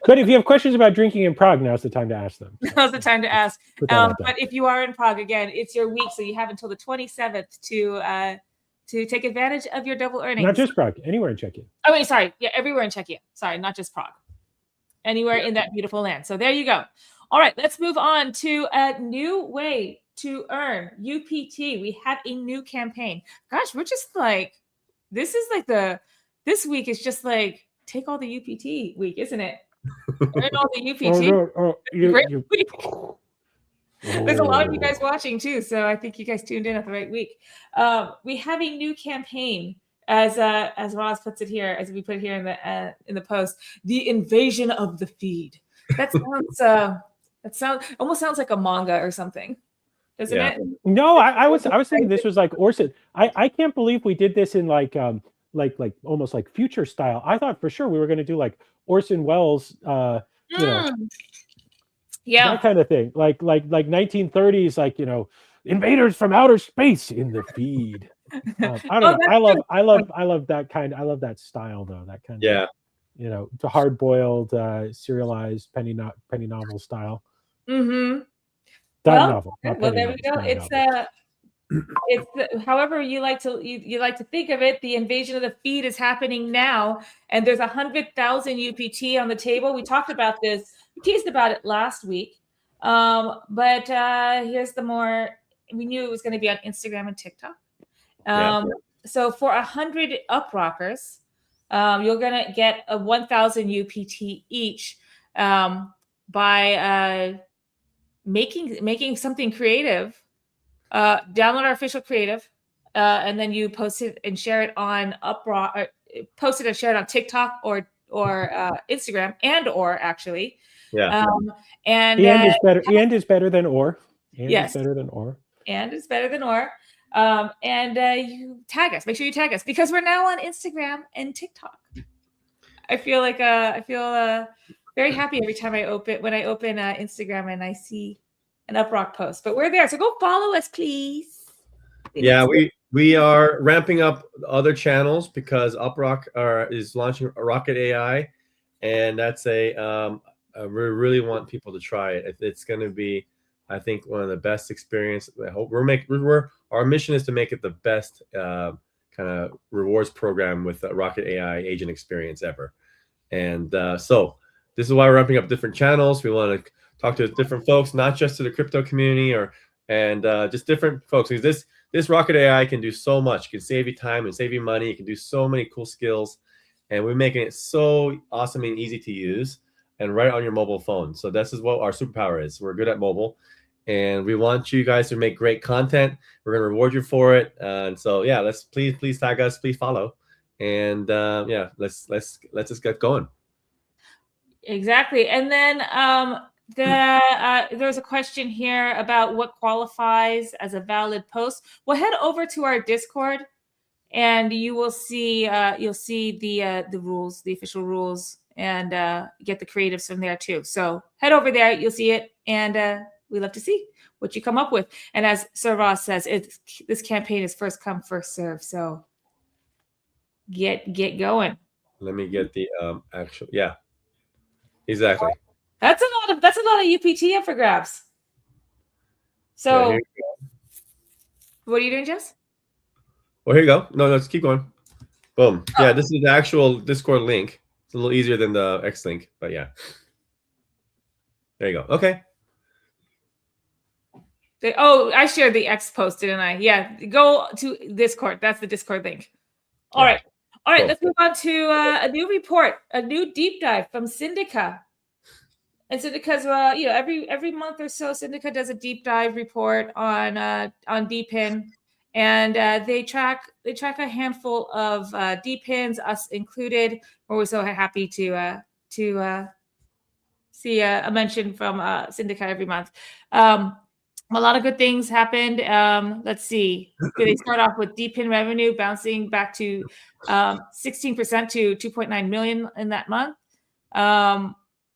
But if you have questions about drinking in Prague, now's the time to ask them. Now's the time to ask. But if you are in Prague, again, it's your week, so you have until the 27th to take advantage of your double earnings. Not just Prague, anywhere in Czechia. Oh, wait, sorry. Yeah, everywhere in Czechia. Sorry, not just Prague. Anywhere in that beautiful land. So there you go. All right, let's move on to a new way to earn UPT. We have a new campaign. Gosh, we're just like, this week is just like, take all the UPT week, isn't it? Earn all the UPT. Great week. There's a lot of you guys watching too, so I think you guys tuned in at the right week. We have a new campaign, as Ross puts it here, as we put it here in the post, the invasion of the feed. That almost sounds like a manga or something, doesn't it? No, I was thinking this was like Orson. I can't believe we did this in like almost like future style. I thought for sure we were going to do like Orson Welles, that kind of thing, like 1930s, like invaders from outer space in the feed. I don't know. I love that kind. I love that style though. That kind of it's a hard boiled, serialized penny novel style. Mm-hmm. Novel. Well, there we go. It's however you like to think of it. The invasion of the feed is happening now, and there's 100,000 UPT on the table. We talked about this. We teased about it last week, but here's the more. We knew it was going to be on Instagram and TikTok. So for 100 Uprockers, you're going to get a 1,000 UPT each by making something creative. Download our official creative, and then you post it and share it on Uprock. Or post it and share it on TikTok or Instagram or actually. And the end is better. The end is better than or. Yes, is better than or. And it's better than or. And you tag us. Make sure you tag us because we're now on Instagram and TikTok. I feel very happy every time I open Instagram and I see an Uprock post. But we're there, so go follow us, please. We are ramping up other channels because Uprock is launching Rocket AI, and that's we really want people to try it. It's going to be, I think, one of the best experience. I hope our mission is to make it the best kind of rewards program with Rocket AI agent experience ever. And so this is why we're ramping up different channels. We want to talk to different folks, not just to the crypto community and just different folks. Because this Rocket AI can do so much. It can save you time and save you money. It can do so many cool skills, and we're making it so awesome and easy to use and right on your mobile phone. So this is what our superpower is. We're good at mobile, and we want you guys to make great content. We're going to reward you for it. And so let's please tag us, please follow, and let's just get going. Exactly, and then there's a question here about what qualifies as a valid post. Well, head over to our Discord, and you will see the rules, the official rules, and get the creatives from there too. So head over there, you'll see it, and we love to see what you come up with. And as Sir Ross says, this campaign is first come, first serve. So get going. Let me get the actual exactly. That's a lot of UPT up for grabs. So, what are you doing, Jess? Well, here you go. No, let's keep going. Boom. Oh. Yeah, this is the actual Discord link. It's a little easier than the X link, but yeah. There you go. Okay. I shared the X post, didn't I? Yeah, go to Discord. That's the Discord link. All right. Cool. Let's move on to a new report, a new deep dive from Syndica. And Syndica's, every month or so, Syndica does a deep dive report on DPIN, and they track a handful of DPINs, us included. We're so happy to see a mention from Syndica every month. A lot of good things happened. Let's see. They start off with DPIN revenue bouncing back to 16% to 2.9 million in that month.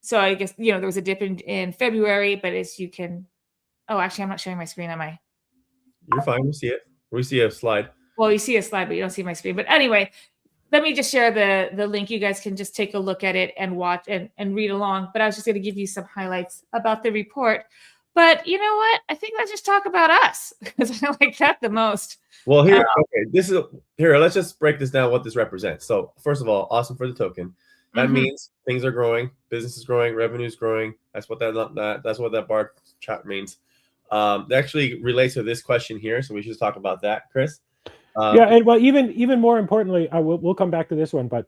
So I guess, there was a dip in February, but as you can, actually, I'm not sharing my screen, am I? You're fine. We see it. We see a slide. Well, you see a slide, but you don't see my screen. But anyway, let me just share the link. You guys can just take a look at it and watch and read along. But I was just going to give you some highlights about the report. But you know what? I think let's just talk about us because I like that the most. Well, here, let's just break this down, what this represents. So first of all, awesome for the token. That means things are growing, business is growing, revenue is growing. That's what that bar chart means. that actually relates to this question here, so we should talk about that, Chris. Yeah, and well, even more importantly, we'll come back to this one, but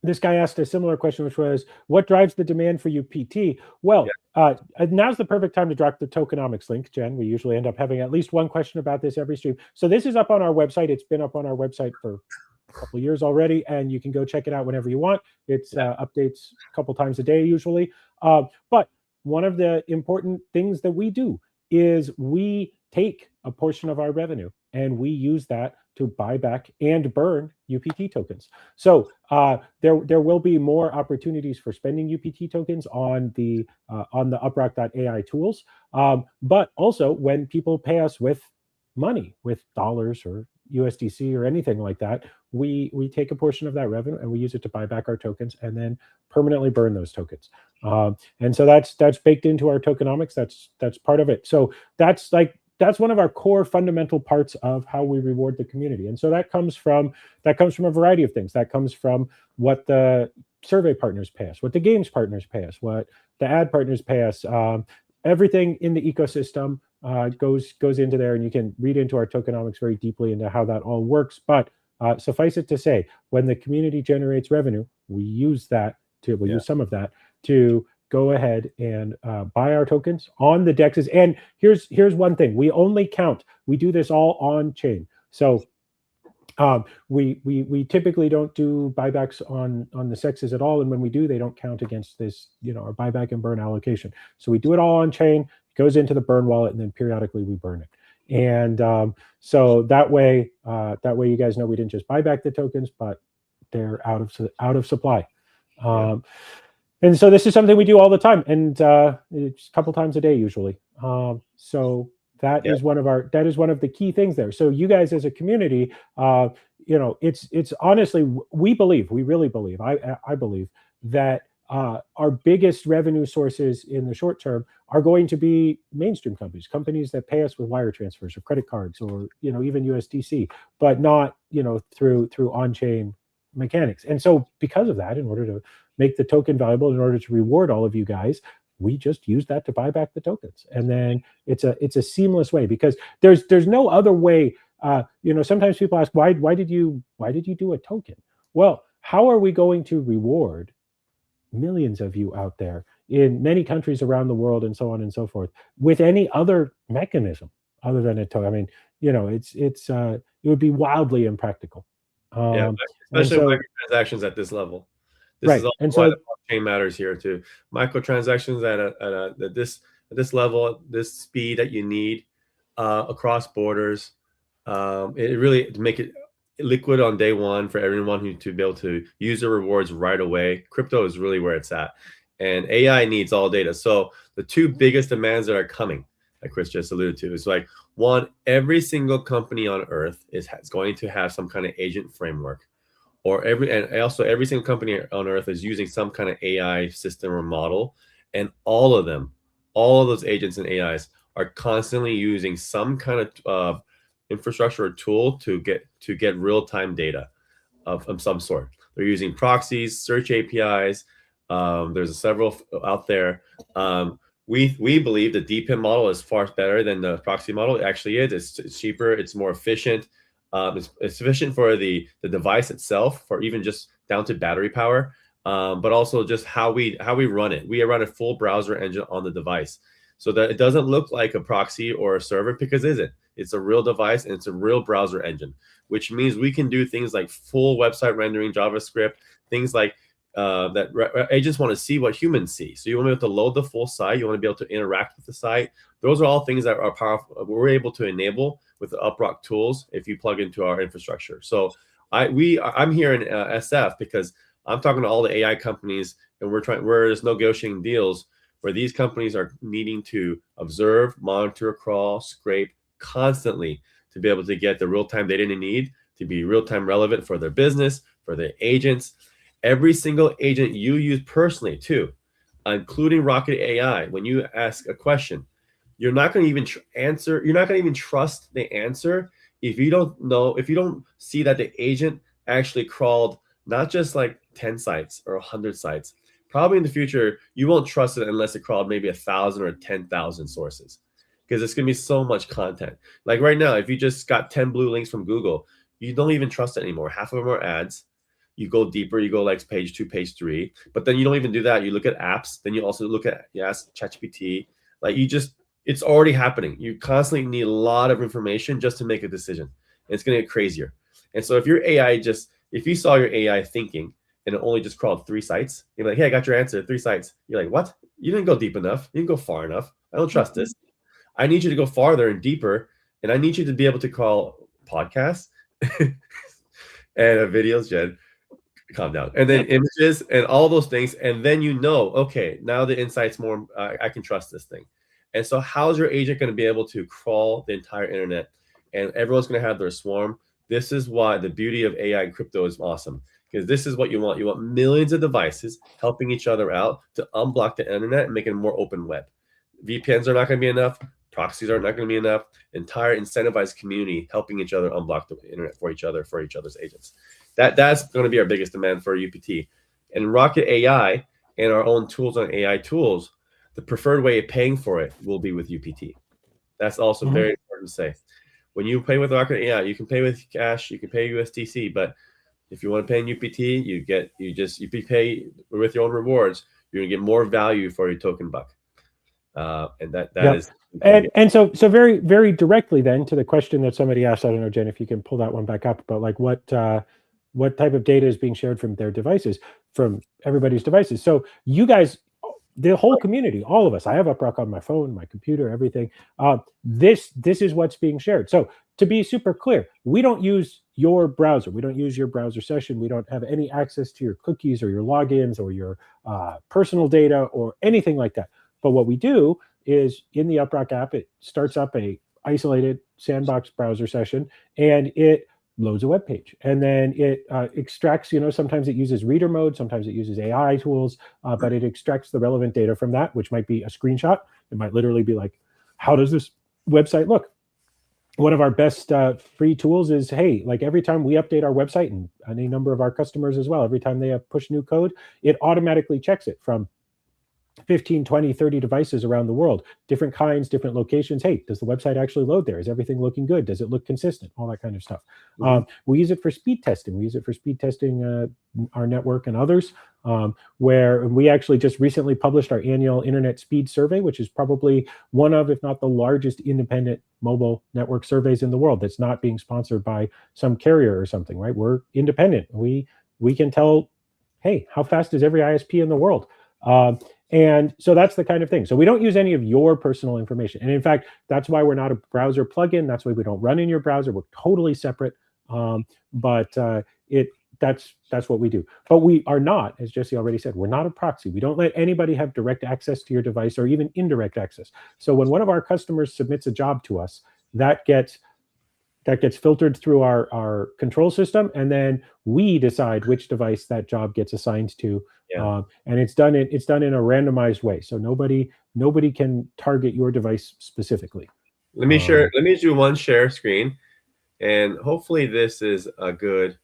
this guy asked a similar question, which was, what drives the demand for UPT? Well, now's the perfect time to drop the tokenomics link, Jen. We usually end up having at least one question about this every stream. So this is up on our website. It's been up on our website for a couple of years already, and you can go check it out whenever you want. It's updates a couple times a day usually. But one of the important things that we do is we take a portion of our revenue and we use that to buy back and burn UPT tokens. So there will be more opportunities for spending UPT tokens on the Uprock AI tools, but also when people pay us with money, with dollars or USDC or anything like that, we take a portion of that revenue and we use it to buy back our tokens and then permanently burn those tokens. And so that's baked into our tokenomics. That's part of it. So that's one of our core fundamental parts of how we reward the community. And so that comes from a variety of things. That comes from what the survey partners pay us, what the games partners pay us, what the ad partners pay us. Everything in the ecosystem goes into there, and you can read into our tokenomics very deeply into how that all works. But suffice it to say, when the community generates revenue, we use that use some of that to go ahead and buy our tokens on the DEXs. And here's one thing: we only count. We do this all on chain. So we typically don't do buybacks on the sexes at all, and when we do, they don't count against this, our buyback and burn allocation. So we do it all on chain. It goes into the burn wallet, and then periodically we burn it. And so that way you guys know we didn't just buy back the tokens, but they're out of supply. And so this is something we do all the time, and it's a couple times a day usually. So that is one of the key things there. So you guys as a community, it's honestly, we really believe, I believe that our biggest revenue sources in the short term are going to be mainstream companies that pay us with wire transfers or credit cards or even USDC, but not through on-chain mechanics. And so because of that, in order to make the token valuable, in order to reward all of you guys, we just use that to buy back the tokens. And then it's a seamless way, because there's no other way. Sometimes people ask, why did you do a token? Well, how are we going to reward millions of you out there in many countries around the world and so on and so forth with any other mechanism other than a token? I mean, it would be wildly impractical. Especially microtransactions at this level. This is also why the blockchain matters here too. Microtransactions at this level, this speed that you need across borders. It really to make it liquid on day one for everyone to be able to use the rewards right away. Crypto is really where it's at, and AI needs all data. So the two biggest demands that are coming, like Chris just alluded to, is like, one, every single company on earth is going to have some kind of agent framework, and also every single company on earth is using some kind of AI system or model, and all of those agents and AIs are constantly using some kind of infrastructure or tool to get real-time data of some sort. They're using proxies, search APIs. There's several out there. We believe the DPIM model is far better than the proxy model. It actually is. It's cheaper. It's more efficient. It's efficient for the device itself, for even just down to battery power, but also just how we run it. We run a full browser engine on the device, so that it doesn't look like a proxy or a server, because it isn't. It's a real device and it's a real browser engine, which means we can do things like full website rendering, JavaScript, things like that agents want to see what humans see. So you want to be able to load the full site. You want to be able to interact with the site. Those are all things that are powerful. We're able to enable with the Uprock tools if you plug into our infrastructure. So I'm here in SF because I'm talking to all the AI companies, and we're just negotiating deals where these companies are needing to observe, monitor, crawl, scrape constantly to be able to get the real-time data they need to be real-time relevant for their business, for their agents. Every single agent you use personally too, including Rocket AI, when you ask a question, you're not going to even answer. You're not going to even trust the answer if you don't see that the agent actually crawled not just like 10 sites or 100 sites. Probably in the future, you won't trust it unless it crawled maybe 1,000 or 10,000 sources. because it's going to be so much content. Like right now, if you just got 10 blue links from Google, you don't even trust it anymore. Half of them are ads. You go deeper, you go like page 2, page 3, but then you don't even do that. You look at apps, then you also look at, yes, ChatGPT. Like it's already happening. You constantly need a lot of information just to make a decision. And it's going to get crazier. And so if your AI if you saw your AI thinking and it only just crawled 3 sites, you're like, hey, I got your answer, 3 sites. You're like, what? You didn't go deep enough. You didn't go far enough. I don't trust this. I need you to go farther and deeper. And I need you to be able to call podcasts and videos, Jen. Calm down. And then images and all those things. And then okay, now the insight's more, I can trust this thing. And so how's your agent going to be able to crawl the entire internet? And everyone's going to have their swarm. This is why the beauty of AI and crypto is awesome, because this is what you want. You want millions of devices helping each other out to unblock the internet and make it a more open web. VPNs are not going to be enough. Proxies are not going to be enough. Entire incentivized community helping each other unblock the internet for each other's agents. That's going to be our biggest demand for UPT. And Rocket AI and our own tools on AI tools, the preferred way of paying for it will be with UPT. That's also very important to say. When you pay with Rocket AI, you can pay with cash, you can pay USDC, but if you want to pay in UPT, you pay with your own rewards, you're gonna get more value for your token buck. And that is. And so very, very directly then to the question that somebody asked, I don't know, Jen, if you can pull that one back up, but like what type of data is being shared from their devices, from everybody's devices. So you guys, the whole community, all of us, I have Uprock on my phone, my computer, everything. This is what's being shared. So to be super clear, we don't use your browser. We don't use your browser session. We don't have any access to your cookies or your logins or your personal data or anything like that. But what we do is in the Uprock app, it starts up a isolated sandbox browser session and it loads a web page, and then it extracts, sometimes it uses reader mode, sometimes it uses AI tools, but it extracts the relevant data from that, which might be a screenshot. It might literally be like, how does this website look? One of our best free tools is, hey, like every time we update our website, and any number of our customers as well, every time they push new code, it automatically checks it from 15, 20, 30 devices around the world, different kinds, different locations. Hey, does the website actually load there? Is everything looking good? Does it look consistent? All that kind of stuff. We use it for speed testing. We use it for speed testing our network and others, where we actually just recently published our annual internet speed survey, which is probably one of, if not the largest independent mobile network surveys in the world that's not being sponsored by some carrier or something, right? We're independent. We can tell, hey, how fast is every ISP in the world? And so that's the kind of thing. So we don't use any of your personal information. And in fact, that's why we're not a browser plugin. That's why we don't run in your browser. We're totally separate. That's what we do. But we are not, as Jesse already said, we're not a proxy. We don't let anybody have direct access to your device or even indirect access. So when one of our customers submits a job to us, that gets filtered through our control system, and then we decide which device that job gets assigned to. Yeah. And it's done in a randomized way, so nobody can target your device specifically. Let me share. Let me do one share screen, and hopefully this is a good.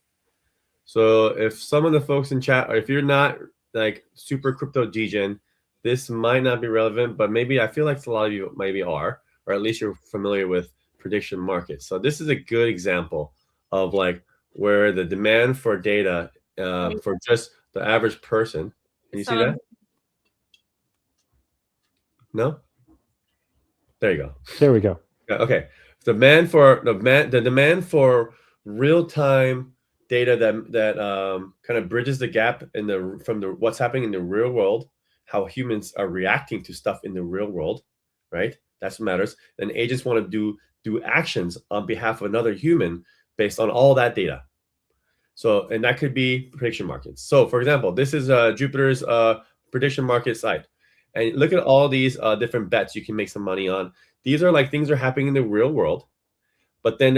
So if some of the folks in chat, or if you're not like super crypto degen, this might not be relevant, but maybe I feel like a lot of you maybe are, or at least you're familiar with prediction markets. So this is a good example of like where the demand for data for just the average person. Can you see that? No? There you go. There we go. Okay. The demand for real-time data that kind of bridges the gap from what's happening in the real world, how humans are reacting to stuff in the real world, right? That's what matters. And agents want to do actions on behalf of another human based on all that data. So, and that could be prediction markets. So for example, this is Jupiter's prediction market site. And look at all these different bets you can make some money on. These are like things are happening in the real world, but and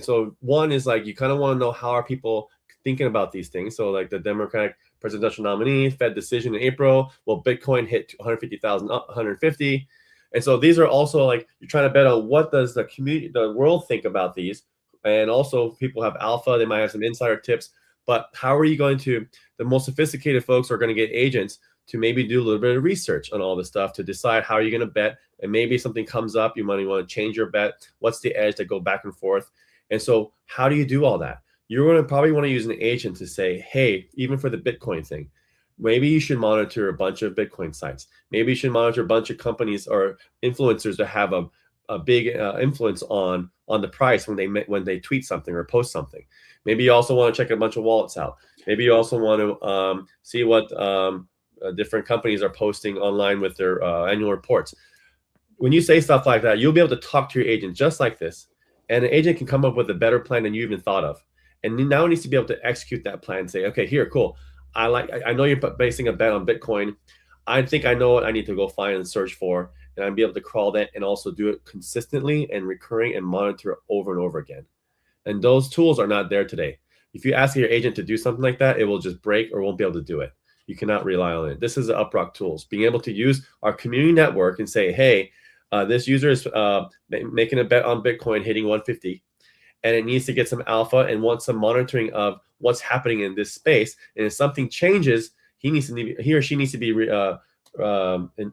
so one is like, you kind of want to know how are people thinking about these things. So like the Democratic presidential nominee, Fed decision in April, will Bitcoin hit 150,000, 150? And so these are also like, you're trying to bet on what does the community, the world think about these. And also people have alpha, they might have some insider tips, but how are you going to, the most sophisticated folks are going to get agents to maybe do a little bit of research on all this stuff to decide how you're going to bet. And maybe something comes up, you might want to change your bet. What's the edge that go back and forth? And so how do you do all that? You're going to probably want to use an agent to say, hey, even for the Bitcoin thing, maybe you should monitor a bunch of Bitcoin sites. Maybe you should monitor a bunch of companies or influencers that have a big influence on the price when they tweet something or post something. Maybe you also want to check a bunch of wallets out. Maybe you also want to see what different companies are posting online with their annual reports. When you say stuff like that, you'll be able to talk to your agent just like this, and an agent can come up with a better plan than you even thought of. And now it needs to be able to execute that plan and say, okay, here, cool. I know you're basing a bet on Bitcoin. I think I know what I need to go find and search for, and I'll be able to crawl that and also do it consistently and recurring and monitor it over and over again. And those tools are not there today. If you ask your agent to do something like that, it will just break or won't be able to do it. You cannot rely on it. This is the Uprock tools, being able to use our community network and say, hey, this user is making a bet on Bitcoin hitting 150, and it needs to get some alpha and wants some monitoring of what's happening in this space. And if something changes, he or she needs to be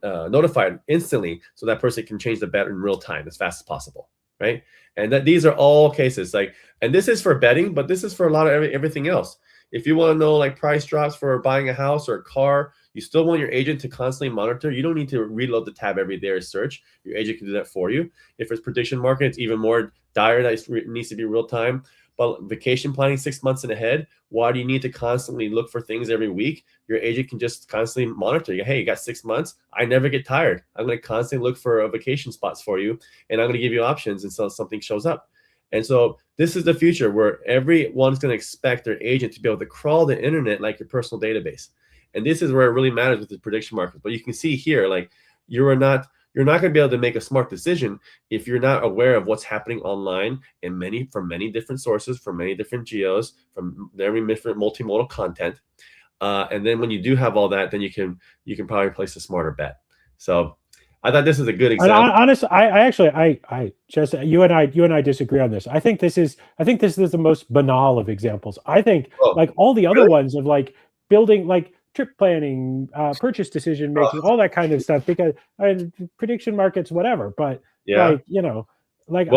notified instantly, so that person can change the bet in real time as fast as possible, right? And these are all cases and this is for betting, but this is for a lot of everything else. If you want to know like price drops for buying a house or a car, you still want your agent to constantly monitor. You don't need to reload the tab every day or search. Your agent can do that for you. If it's prediction market, it's even more dire that it needs to be real time. But vacation planning 6 months in ahead, why do you need to constantly look for things every week? Your agent can just constantly monitor you. Hey, you got 6 months. I never get tired. I'm going to constantly look for vacation spots for you, and I'm going to give you options until something shows up. And so this is the future where everyone's going to expect their agent to be able to crawl the internet like your personal database. And this is where it really matters with the prediction market. But you can see here, like you're not going to be able to make a smart decision if you're not aware of what's happening online from many different sources, from many different geos, from very different multimodal content. And then when you do have all that, then you can probably place a smarter bet. So I thought this is a good example. Honestly, I just you and I disagree on this. I think this is the most banal of examples. I think like all the other ones of like building like trip planning, purchase decision making, all that kind of stuff, because prediction markets, whatever. But like, like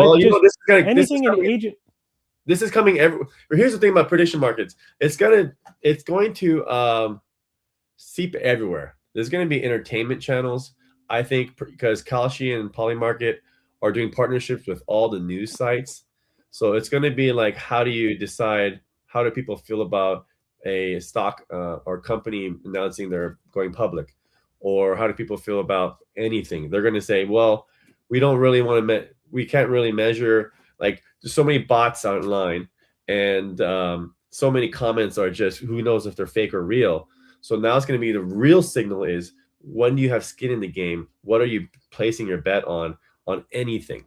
this is coming everywhere. Here's the thing about prediction markets. It's going to seep everywhere. There's going to be entertainment channels, I think, because Kalshi and Polymarket are doing partnerships with all the news sites. So it's going to be like, how do you decide, how do people feel about a stock or company announcing they're going public? Or how do people feel about anything? They're going to say, well, we don't really want to, we can't really measure, like there's so many bots online, and so many comments are just, who knows if they're fake or real. So now it's going to be the real signal is, when do you have skin in the game? What are you placing your bet on anything?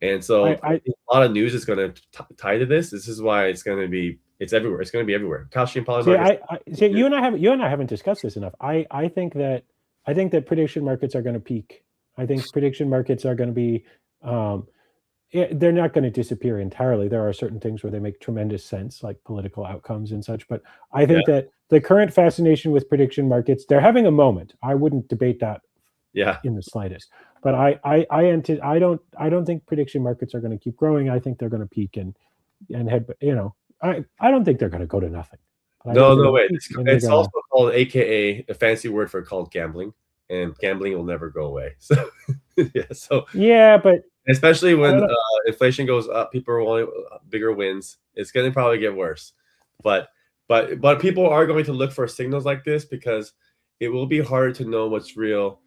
And so a lot of news is going to tie to this. This is why it's going to be, it's everywhere. It's going to be everywhere. Kalshi and Polymarket. You and I haven't discussed this enough. I think that prediction markets are going to peak. I think prediction markets are going to be, they're not going to disappear entirely. There are certain things where they make tremendous sense, like political outcomes and such. But I think that the current fascination with prediction markets, they're having a moment. I wouldn't debate that in the slightest. But I don't think prediction markets are going to keep growing. I think they're going to peak and head. I don't think they're going to go to nothing. No way. It's also called, AKA, a fancy word for called gambling, and gambling will never go away. So but especially when inflation goes up, people are wanting bigger wins. It's going to probably get worse, but people are going to look for signals like this, because it will be hard to know what's real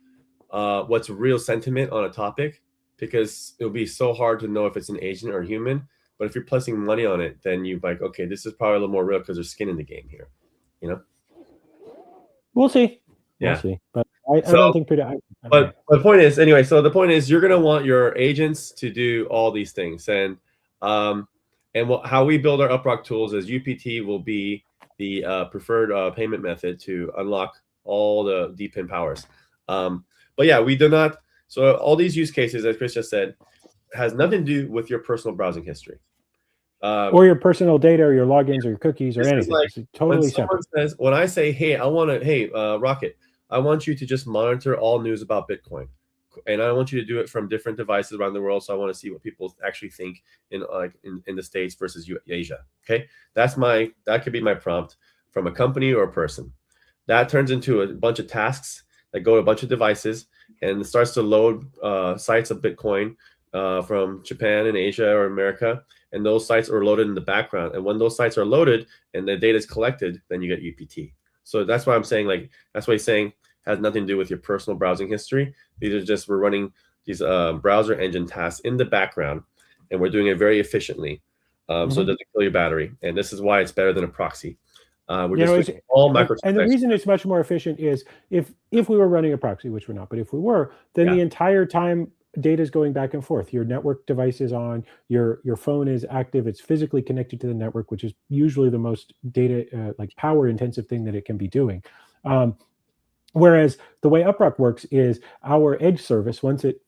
sentiment on a topic, because it'll be so hard to know if it's an agent or a human. But if you're placing money on it, then you're like, okay, this is probably a little more real because there's skin in the game here, We'll see. Yeah. We'll see. But I don't think But the point is, anyway, so the point is, you're going to want your agents to do all these things. And how we build our Uprock tools is UPT will be the preferred payment method to unlock all the DPIN powers. But yeah, we do not. So all these use cases, as Chris just said, has nothing to do with your personal browsing history. Or your personal data, or your logins, or your cookies, or anything. Like it's totally separate. When I say, hey, Rocket, I want you to just monitor all news about Bitcoin. And I want you to do it from different devices around the world. So I want to see what people actually think in the States versus Asia. Okay, that could be my prompt from a company or a person. That turns into a bunch of tasks that go to a bunch of devices, and it starts to load sites of Bitcoin from Japan and Asia or America. And those sites are loaded in the background. And when those sites are loaded and the data is collected, then you get UPT. So that's why I'm saying, like, that's why he's saying has nothing to do with your personal browsing history. These are just, we're running these browser engine tasks in the background, and we're doing it very efficiently. So it doesn't kill your battery. And this is why it's better than a proxy. We're just doing all microtransactions. And the reason it's much more efficient is if we were running a proxy, which we're not, but if we were, then the entire time data is going back and forth. Your network device is on, your phone is active, it's physically connected to the network, which is usually the most data, like power intensive thing that it can be doing. Whereas the way Uprock works is our edge service, once it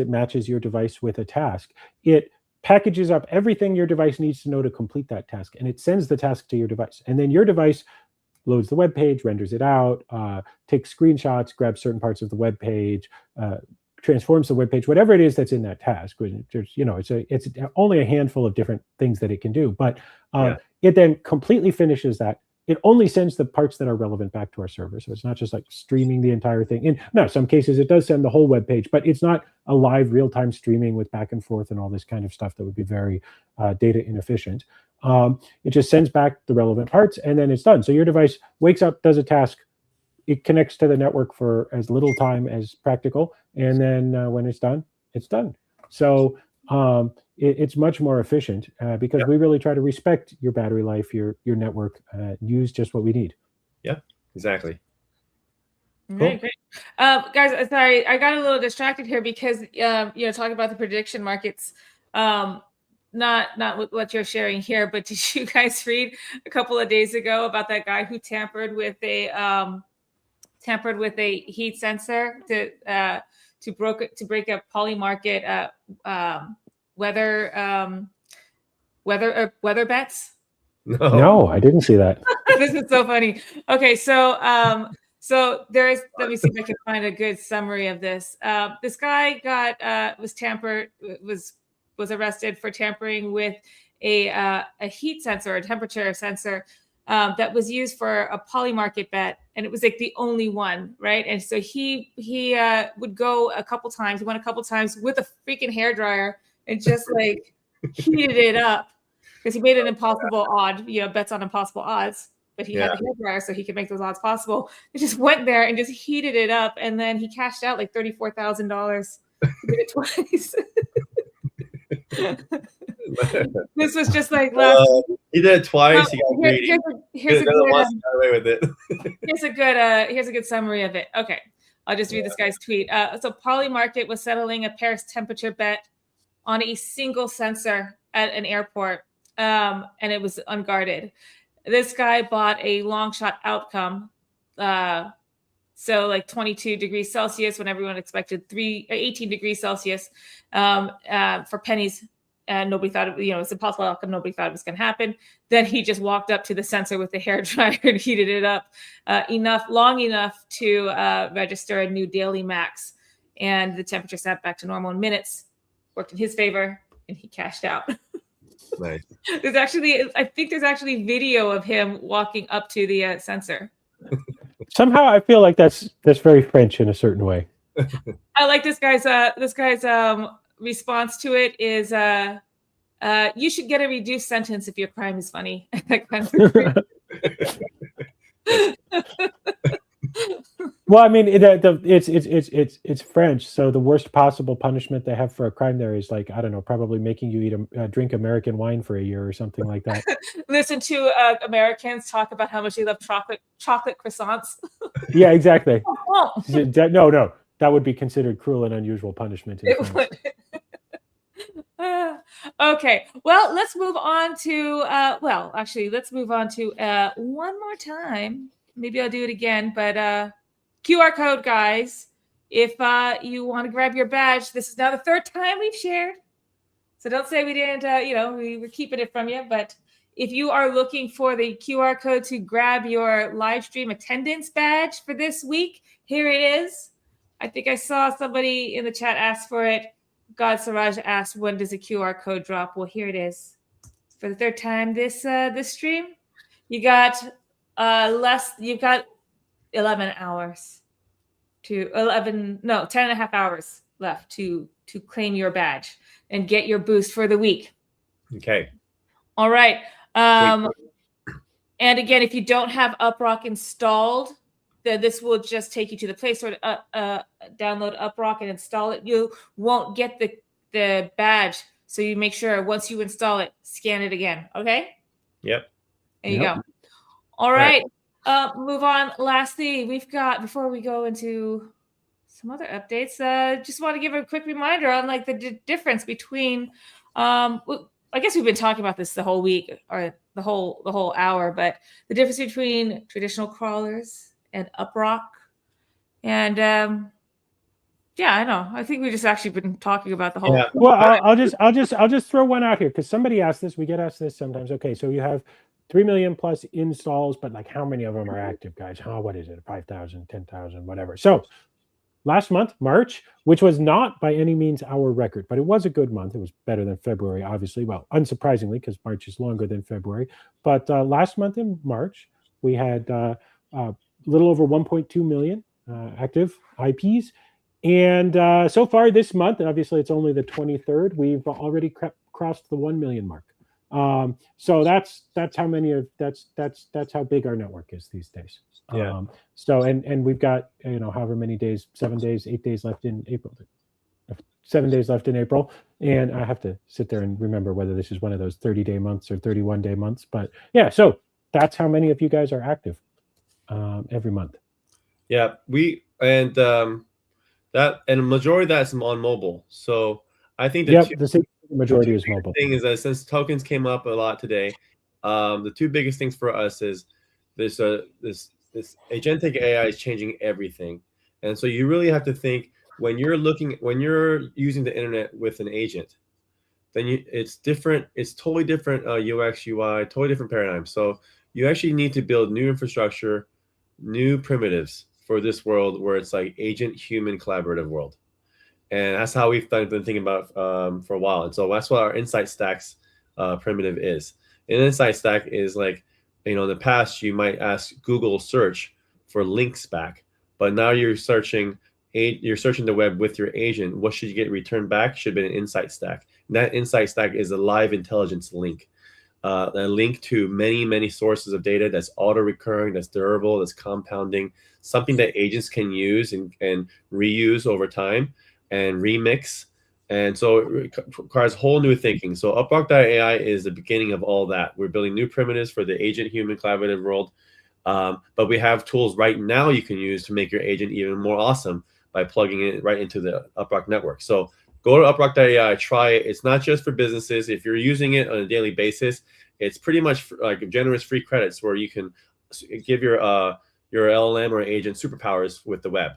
matches your device with a task, it packages up everything your device needs to know to complete that task, and it sends the task to your device. And then your device loads the web page, renders it out, takes screenshots, grabs certain parts of the web page, transforms the web page, whatever it is that's in that task. There's, it's only a handful of different things that it can do, but it then completely finishes that. It only sends the parts that are relevant back to our server. So it's not just like streaming the entire thing. In some cases it does send the whole web page, but it's not a live real-time streaming with back and forth and all this kind of stuff that would be very data inefficient. It just sends back the relevant parts and then it's done. So your device wakes up, does a task, it connects to the network for as little time as practical, and then when it's done, it's done. So it's much more efficient because we really try to respect your battery life, your network, use just what we need. Yeah, exactly. Cool. Great. Guys, sorry, I got a little distracted here because talking about the prediction markets. Not what you're sharing here, but did you guys read a couple of days ago about that guy who tampered with a heat sensor to break a poly market weather bets? No, I didn't see that. This is so funny. Okay, so there's, let me see if I can find a good summary of this. This guy was arrested for tampering with a heat sensor, a temperature sensor that was used for a poly market bet, and it was like the only one, right? And so he would go a couple times. He went a couple times with a freaking hairdryer and just like heated it up because he made an impossible odd, bets on impossible odds. But he had the hairdryer, so he could make those odds possible. He just went there and just heated it up, and then he cashed out like $34,000. He did it twice. This was just like last. He did it twice. He got greedy. Here's a good summary of it. Okay, I'll just read this guy's tweet. So Poly Market was settling a Paris temperature bet on a single sensor at an airport, and it was unguarded. This guy bought a long shot outcome, so like 22 degrees Celsius when everyone expected 18 degrees Celsius for pennies, and nobody thought it's impossible outcome. Nobody thought it was going to happen. Then he just walked up to the sensor with the hairdryer and heated it up long enough to register a new daily max, and the temperature snapped back to normal in minutes. Worked in his favor, and he cashed out. Nice. I think there's actually video of him walking up to the sensor. Somehow I feel like that's very French in a certain way. I like this guy's response to it is you should get a reduced sentence if your crime is funny. That kind of Well, I mean, it's French, so the worst possible punishment they have for a crime there is like, I don't know, probably making you drink American wine for a year or something like that. Listen to Americans talk about how much they love chocolate croissants. Yeah, exactly. No, that would be considered cruel and unusual punishment in France. Okay, well, let's move on to let's move on to one more time. Maybe I'll do it again, but QR code, guys. If you want to grab your badge, this is now the third time we've shared. So don't say we didn't, we were keeping it from you. But if you are looking for the QR code to grab your live stream attendance badge for this week, here it is. I think I saw somebody in the chat ask for it. God Siraj asked, when does a QR code drop? Well, here it is. For the third time this stream, you got you've got 11 hours to 10 and a half hours left to claim your badge and get your boost for the week. Okay. All right. And again, if you don't have Uprock installed, then this will just take you to the Play Store to download Uprock and install it. You won't get the badge. So you make sure once you install it, scan it again. Okay? Yep. There you go. All right. Move on. Lastly, we've got, before we go into some other updates, just want to give a quick reminder on like the difference between, I guess we've been talking about this the whole week or the whole hour, but the difference between traditional crawlers and Uprock. And yeah, I know. I think we've just actually been talking about the whole. Yeah. Well, I'll just throw one out here because somebody asked this. We get asked this sometimes. Okay, so you have 3 million plus installs, but like how many of them are active, guys? What is it? 5,000, 10,000, whatever. So last month, March, which was not by any means our record, but it was a good month. It was better than February, obviously. Well, unsurprisingly, because March is longer than February. But last month in March, we had a little over 1.2 million active IPs. And so far this month, obviously it's only the 23rd, we've already crossed the 1 million mark. So that's how many that's how big our network is these days. Yeah. So and we've got however many days, 7 days, 8 days left in April. 7 days left in April, and I have to sit there and remember whether this is one of those 30-day months or 31-day months. But yeah, so that's how many of you guys are active every month. Yeah, that and a majority of that's on mobile. So I think the majority is mobile. Thing is that since tokens came up a lot today, the two biggest things for us is this agentic AI is changing everything, and so you really have to think when you're using the internet with an agent, then it's different. It's totally different UX, UI, totally different paradigm. So you actually need to build new infrastructure, new primitives for this world where it's like agent human collaborative world. And that's how we've been thinking about for a while. And so that's what our insight stacks primitive is. An insight stack is like, in the past you might ask Google search for links back, but now you're searching the web with your agent. What should you get returned back? Should be an insight stack. And that insight stack is a live intelligence link. A link to many sources of data that's auto-recurring, that's durable, that's compounding, something that agents can use and reuse over time and remix. And so it requires whole new thinking. So Uprock AI is the beginning of all that. We're building new primitives for the agent-human collaborative world. But we have tools right now you can use to make your agent even more awesome by plugging it right into the Uprock network. So go to Uprock AI, try it. It's not just for businesses. If you're using it on a daily basis, it's pretty much like generous free credits where you can give your LLM or agent superpowers with the web.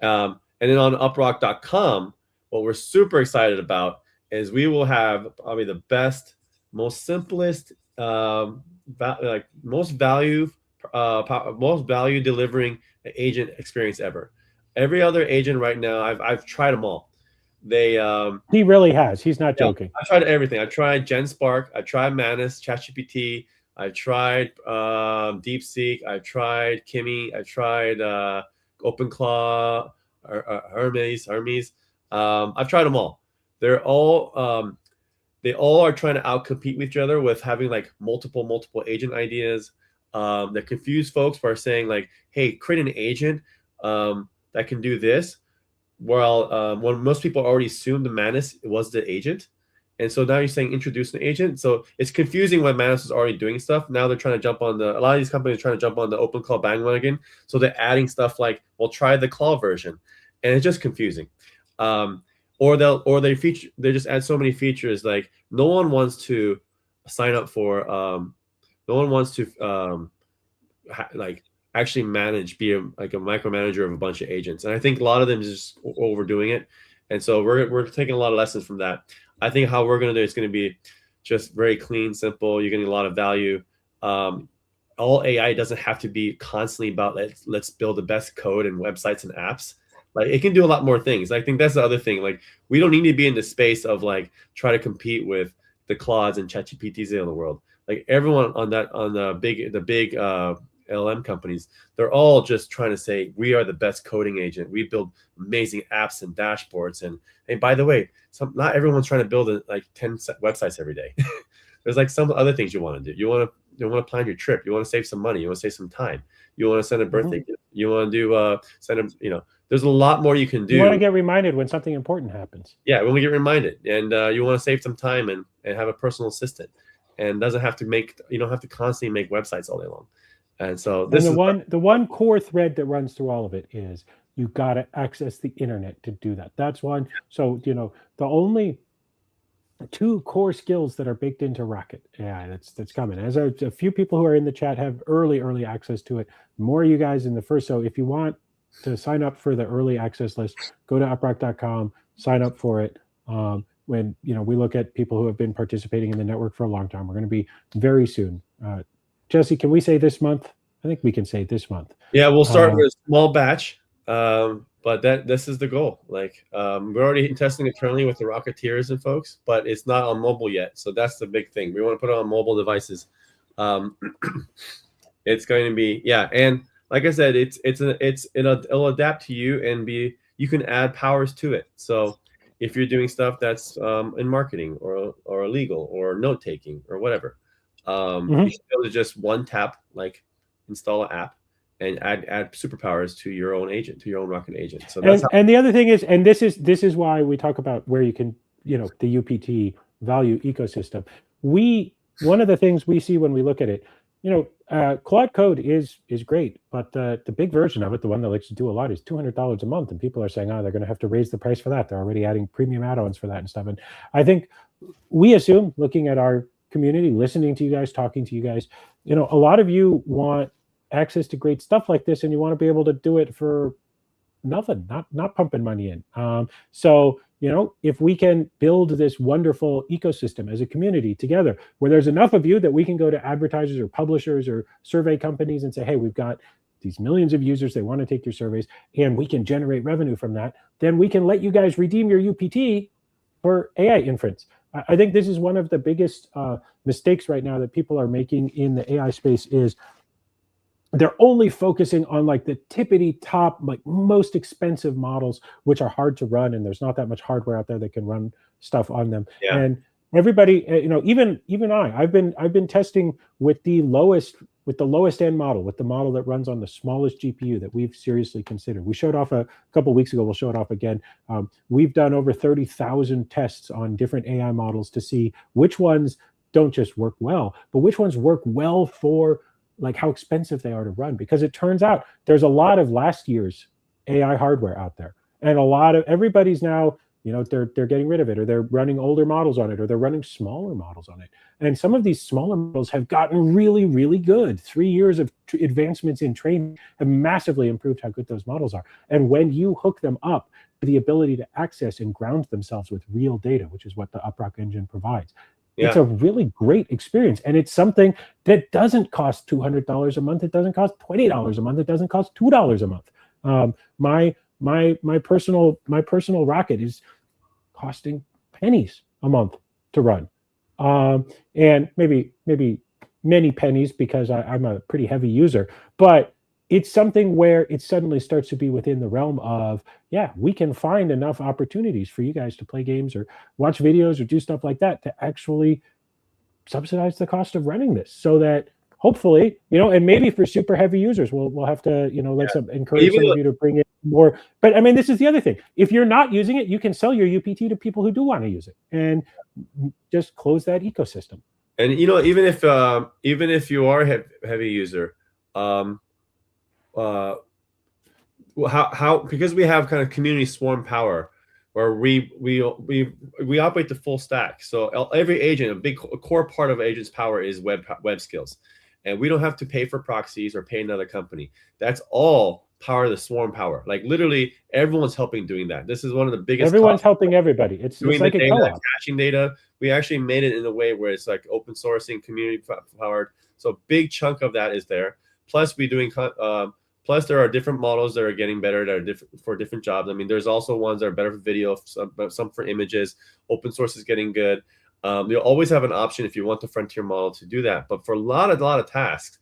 And then on uprock.com, what we're super excited about is we will have probably the best, most simplest, most value delivering agent experience ever. Every other agent right now, I've tried them all. He really has. He's not joking. I tried everything. I tried GenSpark. I tried Manus, ChatGPT. I tried DeepSeek. I tried Kimi. I tried OpenClaw, Hermes. I've tried them all. They're all they all are trying to outcompete with each other with having like multiple agent ideas. That confuse folks by saying like, "Hey, create an agent that can do this." Well, when most people already assumed the Manus was the agent, and so now you're saying introduce an agent. So it's confusing when Manus is already doing stuff. Now they're trying to jump on a lot of these companies are trying to jump on the OpenClaw bandwagon. So they're adding stuff like, well, try the Claw version, and it's just confusing. Or they just add so many features like no one wants to sign up for no one wants to actually be a micromanager of a bunch of agents. And I think a lot of them is just overdoing it. And so we're taking a lot of lessons from that. I think how we're going to do it's going to be just very clean, simple. You're getting a lot of value. All AI doesn't have to be constantly about let's build the best code and websites and apps. Like it can do a lot more things. I think that's the other thing. Like we don't need to be in the space of like try to compete with the Claudes and ChatGPTs in the world. Like everyone on the big LLM companies, they're all just trying to say we are the best coding agent. We build amazing apps and dashboards. And by the way, not everyone's trying to build like 10 websites every day. There's like some other things you want to do. You want to plan your trip. You want to save some money. You want to save some time. You want to send a birthday gift. You want to do send them. There's a lot more you can do. You want to get reminded when something important happens. Yeah, when we get reminded, and you want to save some time and have a personal assistant, and doesn't have to you don't have to constantly make websites all day long. And so the one core thread that runs through all of it is you got to access the internet to do that. That's one. So the only two core skills that are baked into Rocket AI that's coming. As a few people who are in the chat have early access to it. More you guys in the first. So if you want to sign up for the early access list, go to uprock.com, sign up for it. When we look at people who have been participating in the network for a long time, we're going to be very soon. Jesse, can we say this month? I think we can say this month. Yeah, we'll start with a small batch, but this is the goal. Like we're already testing it currently with the Rocketeers and folks, but it's not on mobile yet. So that's the big thing. We want to put it on mobile devices. It's going to be and like I said, it'll adapt to you and you can add powers to it. So if you're doing stuff that's in marketing or legal or note taking or whatever. You should be able to just one tap, like install an app and add superpowers to your own agent, to your own Rocket agent. So that's and the other thing is, and this is why we talk about where you can, the UPT value ecosystem. One of the things we see when we look at it, Claude Code is great, but the big version of it, the one that likes to do a lot, is $200 a month, and people are saying, they're going to have to raise the price for that. They're already adding premium add-ons for that and stuff. And I think we assume, looking at our community, listening to you guys, talking to you guys, a lot of you want access to great stuff like this, and you want to be able to do it for nothing, not pumping money in. So if we can build this wonderful ecosystem as a community together, where there's enough of you that we can go to advertisers or publishers or survey companies and say, hey, we've got these millions of users, they want to take your surveys, and we can generate revenue from that, then we can let you guys redeem your UPT for AI inference. I think this is one of the biggest mistakes right now that people are making in the AI space is they're only focusing on like the tippity top, like most expensive models, which are hard to run, and there's not that much hardware out there that can run stuff on them. Yeah. And everybody, even I've been testing with the lowest end model, with the model that runs on the smallest GPU that we've seriously considered. We showed off a couple of weeks ago. We'll show it off again. We've done over 30,000 tests on different AI models to see which ones don't just work well, but which ones work well for like how expensive they are to run. Because it turns out there's a lot of last year's AI hardware out there, and a lot of everybody's now, they're getting rid of it, or they're running older models on it, or they're running smaller models on it. And some of these smaller models have gotten really, really good. 3 years of advancements in training have massively improved how good those models are. And when you hook them up to the ability to access and ground themselves with real data, which is what the Uprock engine provides, it's a really great experience. And it's something that doesn't cost $200 a month. It doesn't cost $20 a month. It doesn't cost $2 a month. My personal Rocket is costing pennies a month to run, and maybe many pennies because I'm a pretty heavy user. But it's something where it suddenly starts to be within the realm of, we can find enough opportunities for you guys to play games or watch videos or do stuff like that to actually subsidize the cost of running this, so that hopefully, and maybe for super heavy users, we'll have to, let's encourage some of you to bring in more. But I mean, this is the other thing. If you're not using it, you can sell your UPT to people who do want to use it, and just close that ecosystem. And even if you are a heavy user, how because we have kind of community swarm power, where we operate the full stack. So every agent, a core part of agent's power is web skills, and we don't have to pay for proxies or pay another company. That's all power the swarm power. Like literally everyone's helping doing that. This is one of the biggest. Everyone's helping everybody. It's like a co-op. Caching data. We actually made it in a way where it's like open sourcing, community powered. So a big chunk of that is there. Plus we doing plus there are different models that are getting better that are different for different jobs. I mean, there's also ones that are better for video, some for images. Open source is getting good. You'll always have an option if you want the frontier model to do that. But for a lot of tasks,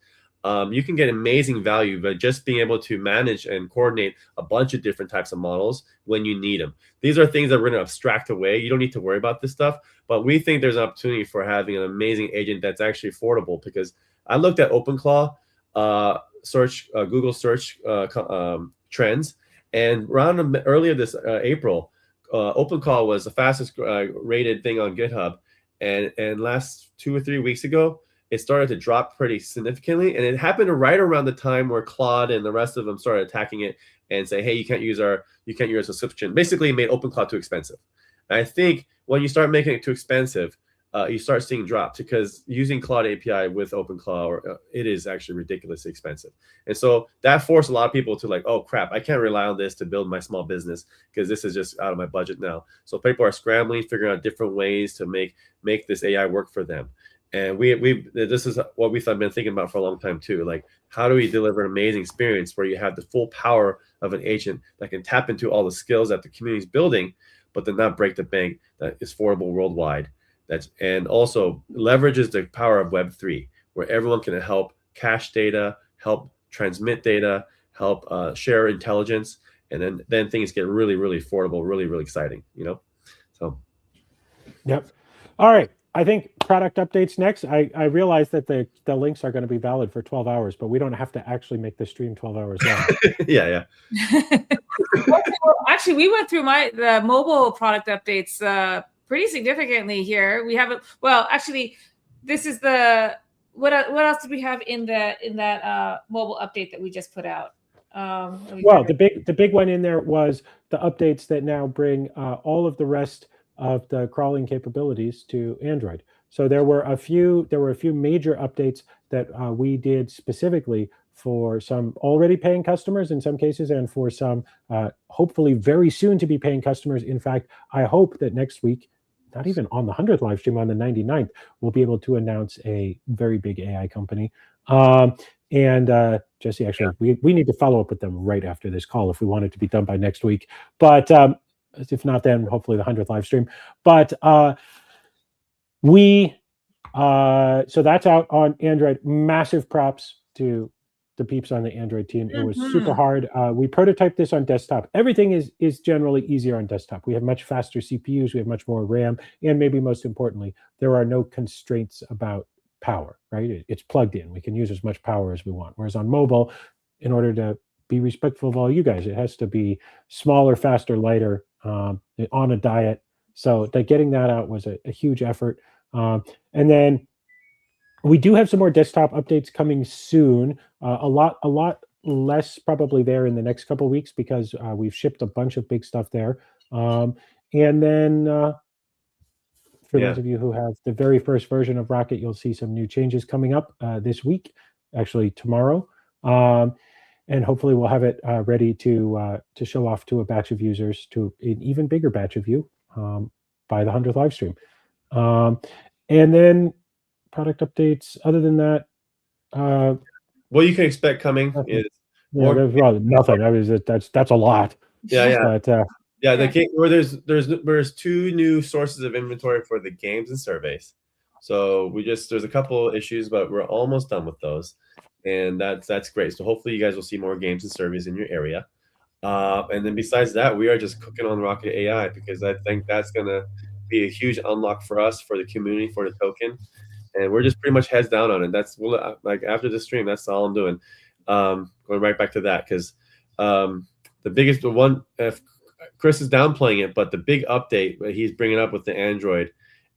you can get amazing value by just being able to manage and coordinate a bunch of different types of models when you need them. These are things that we're going to abstract away. You don't need to worry about this stuff, but we think there's an opportunity for having an amazing agent that's actually affordable, because I looked at OpenClaw Google search trends, and around earlier this April, OpenClaw was the fastest rated thing on GitHub, and last 2 or 3 weeks ago, it started to drop pretty significantly, and it happened right around the time where Claude and the rest of them started attacking it and say, "Hey, you can't use our subscription." Basically, it made OpenClaw too expensive. And I think when you start making it too expensive, you start seeing drops, because using Claude API with OpenClaw, it is actually ridiculously expensive. And so that forced a lot of people to like, oh crap, I can't rely on this to build my small business, because this is just out of my budget now. So people are scrambling, figuring out different ways to make this AI work for them. And this is what we've been thinking about for a long time too. Like, how do we deliver an amazing experience where you have the full power of an agent that can tap into all the skills that the community is building, but then not break the bank, that is affordable worldwide. And also leverages the power of Web3, where everyone can help cache data, help transmit data, help share intelligence, and then things get really, really affordable, really, really exciting. So. Yep. All right. I think product updates next. I realize that the links are going to be valid for 12 hours, but we don't have to actually make the stream 12 hours long. Yeah. Well, actually, we went through the mobile product updates pretty significantly here. We haven't. Well, actually, this is what else did we have in that mobile update that we just put out? Well, the big one in there was the updates that now bring all of the rest of the crawling capabilities to Android. So there were a few major updates that we did specifically for some already paying customers in some cases, and for some hopefully very soon to be paying customers. In fact, I hope that next week, not even on the 100th live stream, on the 99th, we'll be able to announce a very big AI company. And Jesse, actually, we need to follow up with them right after this call if we want it to be done by next week. But if not, then hopefully the 100th live stream. But so that's out on Android. Massive props to the peeps on the Android team. It was super hard. We prototyped this on desktop. Everything is generally easier on desktop. We have much faster CPUs. We have much more RAM. And maybe most importantly, there are no constraints about power, right? It's plugged in. We can use as much power as we want. Whereas on mobile, in order to be respectful of all you guys, it has to be smaller, faster, lighter, on a diet. So getting that out was a huge effort. And then we do have some more desktop updates coming soon. A lot less probably there in the next couple of weeks, because we've shipped a bunch of big stuff there. And then for those of you who have the very first version of Rocket, you'll see some new changes coming up this week, actually tomorrow. And hopefully we'll have it ready to show off to a batch of users, to an even bigger batch of you by the 100th live stream. And then product updates. Other than that, what you can expect coming is nothing. I mean, that's a lot. Yeah. But, there's 2 new sources of inventory for the games and surveys. So there's a couple issues, but we're almost done with those. And that's great. So hopefully you guys will see more games and surveys in your area. And then besides that, we are just cooking on Rocket AI, because I think that's going to be a huge unlock for us, for the community, for the token. And we're just pretty much heads down on it. That's like after the stream, that's all I'm doing. Going right back to that, because the one, if Chris is downplaying it, but the big update that he's bringing up with the Android,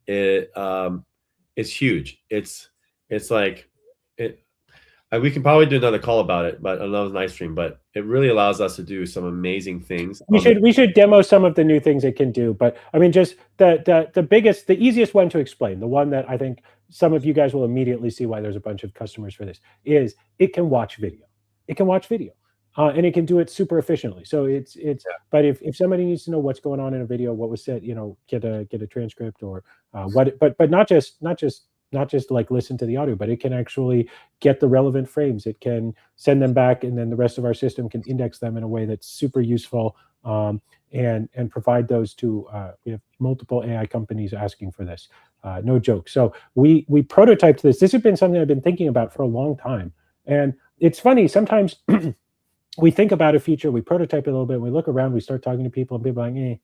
is huge. It's like it. We can probably do another call about it, but another live stream. But it really allows us to do some amazing things. We should demo some of the new things it can do. But I mean, just the easiest one to explain, the one that I think some of you guys will immediately see why there's a bunch of customers for this, is it can watch video. It can watch video. and it can do it super efficiently. So it's but if somebody needs to know what's going on in a video, what was said, get a transcript or but not just like listen to the audio, but it can actually get the relevant frames. It can send them back, and then the rest of our system can index them in a way that's super useful, and provide those to we have multiple AI companies asking for this. No joke. So we prototyped this. This has been something I've been thinking about for a long time. And it's funny, sometimes we think about a feature, we prototype it a little bit, we look around, we start talking to people, and people are like,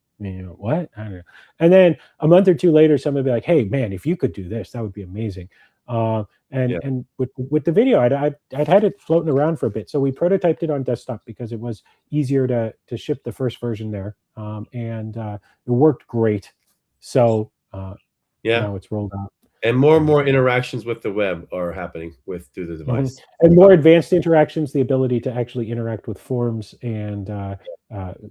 what? I don't know. And then a month or two later, somebody will be like, hey, man, if you could do this, that would be amazing. And with the video, I'd had it floating around for a bit. So we prototyped it on desktop because it was easier to ship the first version there. And it worked great. So now it's rolled out. And more interactions with the web are happening through the device. And more advanced interactions, the ability to actually interact with forms and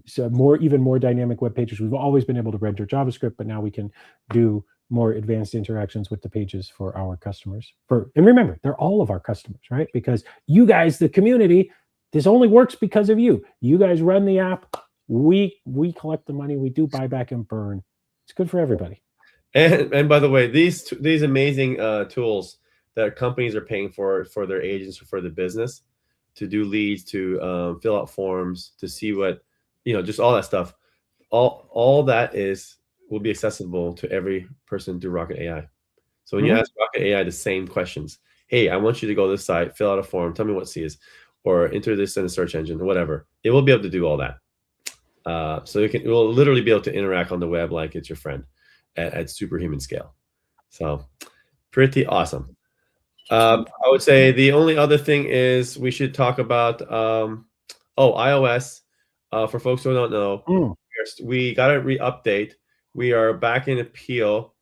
so even more dynamic web pages. We've always been able to render JavaScript, but now we can do more advanced interactions with the pages for our customers. And remember, they're all of our customers, right? Because you guys, the community, this only works because of you. You guys run the app. We collect the money. We do buyback and burn. It's good for everybody. And by the way, these amazing tools that companies are paying for their agents or for the business to do leads, to fill out forms, to see what, just all that stuff, all that will be accessible to every person through Rocket AI. So when you ask Rocket AI the same questions, hey, I want you to go to this site, fill out a form, tell me what C is, or enter this in a search engine or whatever, it will be able to do all that. So it will literally be able to interact on the web like it's your friend. At superhuman scale. So pretty awesome. I would say the only other thing is we should talk about iOS. For folks who don't know, we got a re-update. We are back in appeal,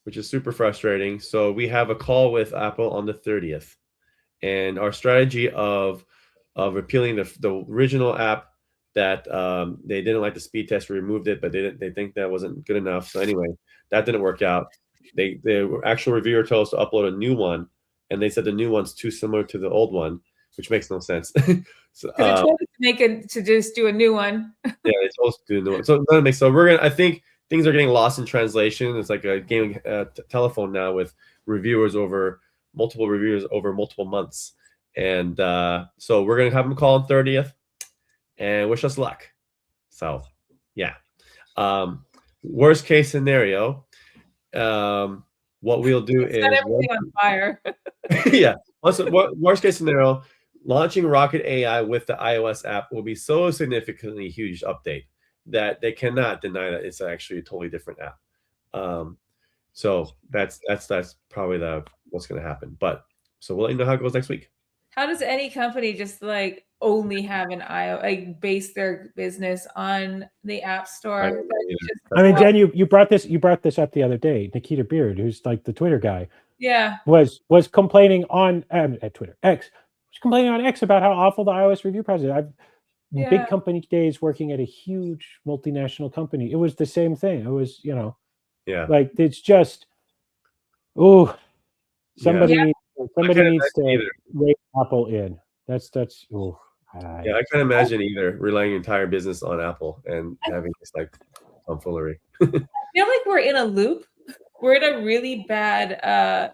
which is super frustrating. So we have a call with Apple on the 30th. And our strategy of appealing the original app that they didn't like the speed test, we removed it, but they think that wasn't good enough. So anyway, that didn't work out. The actual reviewer told us to upload a new one, and they said the new one's too similar to the old one, which makes no sense. So they told us to just do a new one. Yeah, they told us to do a new one. So that makes I think things are getting lost in translation. It's like a game telephone now with multiple reviewers over multiple months. And so we're gonna have them call on 30th. And wish us luck. So, yeah. Worst case scenario, what we'll do is set everything on fire. Yeah. Also, worst case scenario, launching Rocket AI with the iOS app will be so significantly huge update that they cannot deny that it's actually a totally different app. So that's probably what's going to happen. But so we'll let you know how it goes next week. How does any company just like only have an base their business on the App Store? I mean, Jen, you brought this up the other day. Nikita Beard, who's like the Twitter guy, was complaining on at Twitter X, was complaining on X about how awful the iOS review process. I've big company days working at a huge multinational company. It was the same thing. It was like it's just somebody needs to rake Apple in. That's yeah, I can't imagine either relying your entire business on Apple and having this like tomfoolery. I feel like we're in a loop. We're in a really bad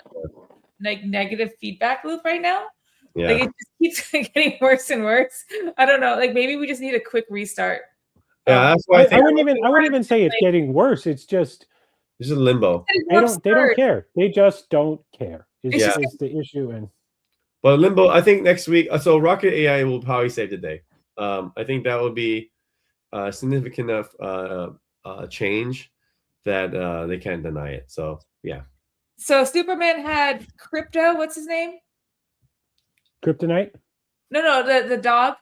like negative feedback loop right now. Yeah. Like it just keeps getting worse and worse. I don't know. Like maybe we just need a quick restart. Yeah, that's why I wouldn't even say it's getting worse. It's just a limbo. They don't care. They just don't care. Is the issue. And but limbo, I think next week. So Rocket AI will probably save the day. I think that will be significant enough change that they can't deny it. So yeah. So Superman had Crypto. What's his name? Kryptonite? No, the dog.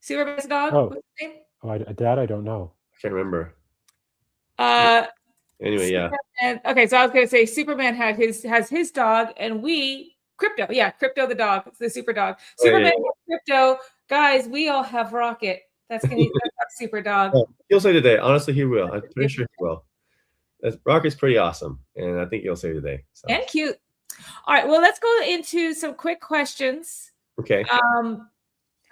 Superman's dog. Oh. What's his name? That I don't know. I can't remember. Superman, Anyway, yeah. Okay, so I was going to say Superman has his dog, and Crypto. Yeah, Crypto the dog. It's the super dog. Superman has Crypto. Guys, we all have Rocket. That's our super dog. Oh, he'll say today. Honestly, he will. I'm pretty sure he will. Rocket's pretty awesome, and I think he'll say today. So. And cute. All right, well, let's go into some quick questions Okay.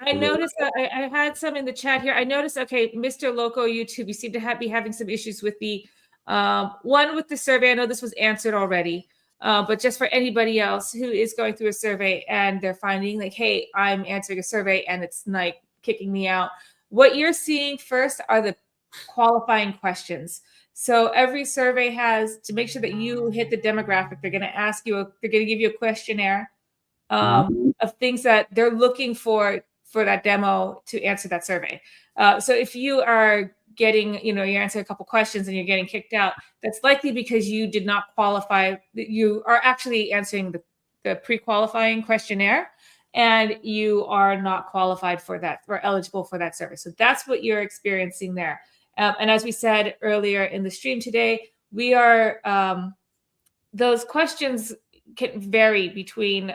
I noticed that I had some in the chat here. I noticed, okay, Mr. Loco YouTube, you seem to be having some issues with the one with the survey. I know this was answered already, but just for anybody else who is going through a survey and they're finding like, hey, I'm answering a survey and it's like kicking me out. What you're seeing first are the qualifying questions. So every survey has to make sure that you hit the demographic. They're going to ask you, they're going to give you a questionnaire of things that they're looking for that demo to answer that survey. So if you are getting, you answer a couple questions and you're getting kicked out, that's likely because you did not qualify. You are actually answering the pre-qualifying questionnaire and you are not qualified for that or eligible for that service. So that's what you're experiencing there. And as we said earlier in the stream today, we are, those questions can vary between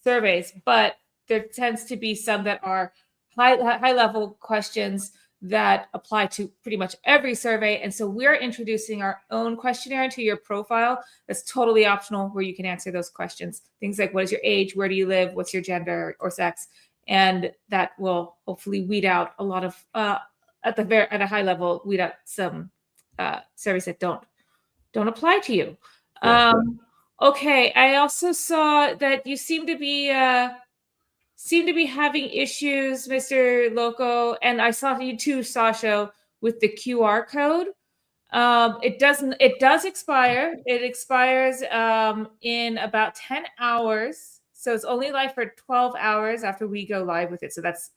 surveys, but there tends to be some that are high level questions that apply to pretty much every survey. And so we're introducing our own questionnaire into your profile that's totally optional, where you can answer those questions. Things like, what is your age? Where do you live? What's your gender or sex? And that will hopefully weed out a lot of, at a high level, weed out some surveys that don't apply to you. Yeah. Okay, I also saw that you seem to be having issues, Mr. Loco, and I saw you too, Sasha, with the QR code. It does expire. It expires in about 10 hours. So it's only live for 12 hours after we go live with it. So that's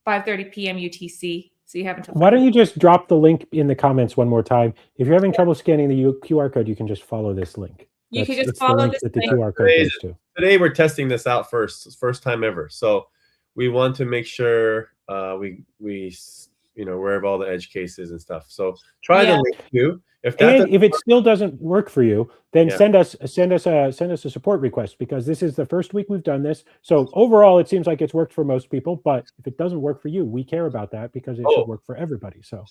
5:30 p.m. UTC. So you have until. Why don't you just drop the link in the comments one more time? If you're having trouble scanning the QR code, you can just follow this link. You can just follow this that the link. QR code goes to. Today we're testing this out first time ever. So we want to make sure we aware of all the edge cases and stuff. So try the link too. If it still doesn't work for you, then send us a support request, because this is the first week we've done this. So overall, it seems like it's worked for most people. But if it doesn't work for you, we care about that, because it should work for everybody. So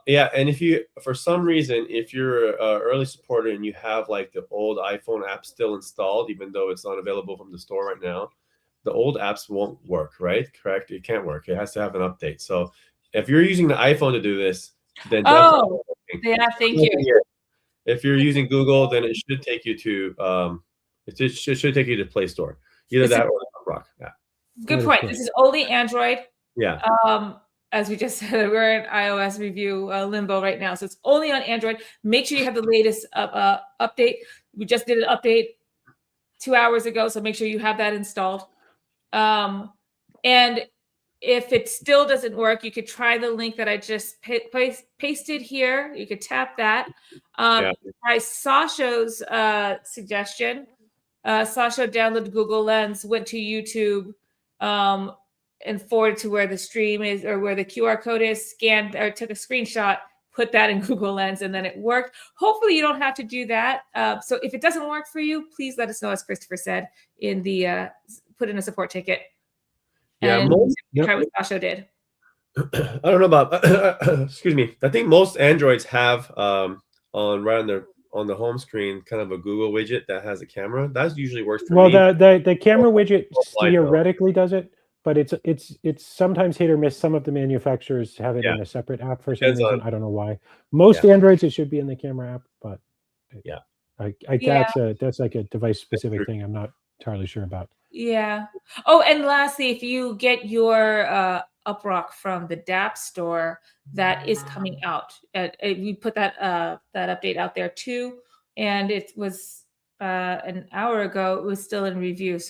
and if you, for some reason, if you're an early supporter and you have like the old iPhone app still installed, even though it's not available from the store right now, the old apps won't work. Right? Correct? It can't work. It has to have an update. So if you're using the iPhone to do this, then thank you. If you're using Google, then it should take you to it should take you to Play Store. Either that or Uprock. Yeah. Good point. This is only Android. Yeah. As we just said, we're in iOS review limbo right now, so it's only on Android. Make sure you have the latest update. We just did an update 2 hours ago, so make sure you have that installed. And if it still doesn't work, you could try the link that I just pasted here. You could tap that. Try Sasha's suggestion. Sasha downloaded Google Lens, went to YouTube, and forwarded to where the stream is or where the QR code is, scanned or took a screenshot, put that in Google Lens, and then it worked. Hopefully you don't have to do that. So if it doesn't work for you, please let us know, as Christopher said, in the put in a support ticket. Yeah, try what Sasha did. I don't know about excuse me. I think most Androids have on the home screen kind of a Google widget that has a camera. That usually works for me. Well, the camera widget theoretically does it, but it's sometimes hit or miss. Some of the manufacturers have it in a separate app for some reason. I don't know why. Most Androids, it should be in the camera app, but that's like a device specific thing. I'm not entirely sure about. Yeah. Oh, and lastly, if you get your Uprock from the DApp store, that is coming out. We put that update out there too, and it was an hour ago. It was still in review,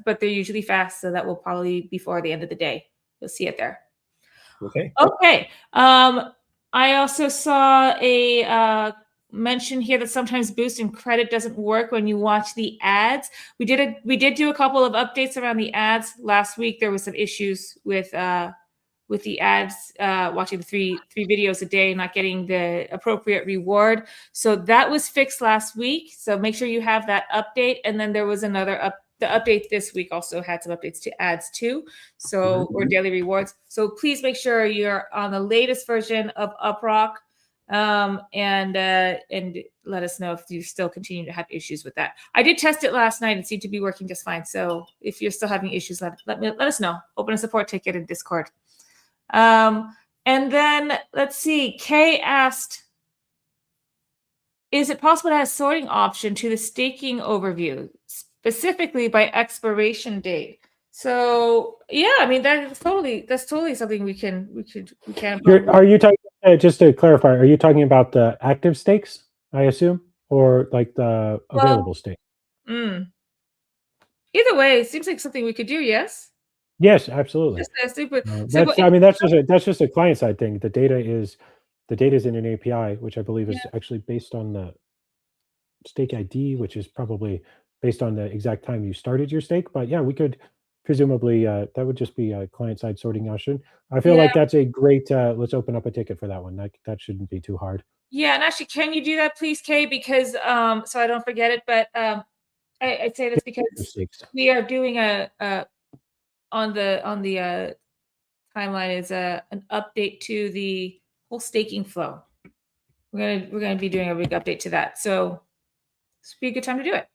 but they're usually fast, so that will probably be before the end of the day. You'll see it there. Okay. Okay. I also saw a mention here that sometimes boost in credit doesn't work when you watch the ads. We did do a couple of updates around the ads last week. There was some issues with the ads, watching the three videos a day, not getting the appropriate reward. So that was fixed last week. So make sure you have that update. And then there was another the update this week also had some updates to ads too. So or daily rewards. So please make sure you're on the latest version of Uprock. and let us know if you still continue to have issues with that. I did test it last night and seemed to be working just fine. So if you're still having issues, let us know. Open a support ticket in Discord. And then let's see. Kay asked, is it possible to have a sorting option to the staking overview, specifically by expiration date? So yeah, I mean that's totally something we can. Are you talking? Just to clarify, are you talking about the active stakes? I assume, or like the available stakes? Either way, it seems like something we could do. Yes. Yes, absolutely. That's just a client side thing. The data is in an API, which I believe is actually based on the stake ID, which is probably based on the exact time you started your stake. But yeah, we could presumably that would just be a client side sorting option. I feel like that's a great. Let's open up a ticket for that one. That shouldn't be too hard. Yeah, and actually, can you do that, please, Kay? Because so I don't forget it. But I say this because we are doing on the timeline is an update to the whole staking flow. We're gonna be doing a big update to that. So this would be a good time to do it.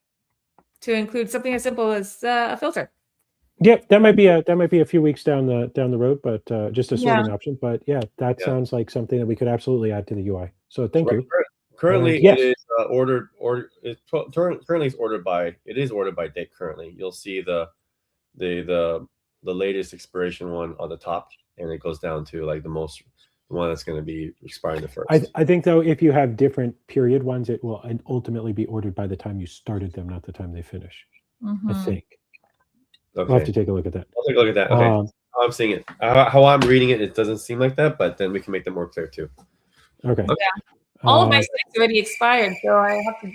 To include something as simple as a filter. Yeah, that might be a few weeks down the road, but just a sorting option. But yeah, that sounds like something that we could absolutely add to the UI. So thank you. Currently, it is ordered. Currently, it's ordered by. It is ordered by date. Currently, you'll see the latest expiration one on the top, and it goes down to like the one that's going to be expiring the first. I think though, if you have different period ones, it will ultimately be ordered by the time you started them, not the time they finish. I think. Okay. I'll have to take a look at that. I'll take a look at that. Okay. How I'm seeing it. How I'm reading it, it doesn't seem like that, but then we can make them more clear too. Okay. Yeah. All of my stakes already expired, so I have to.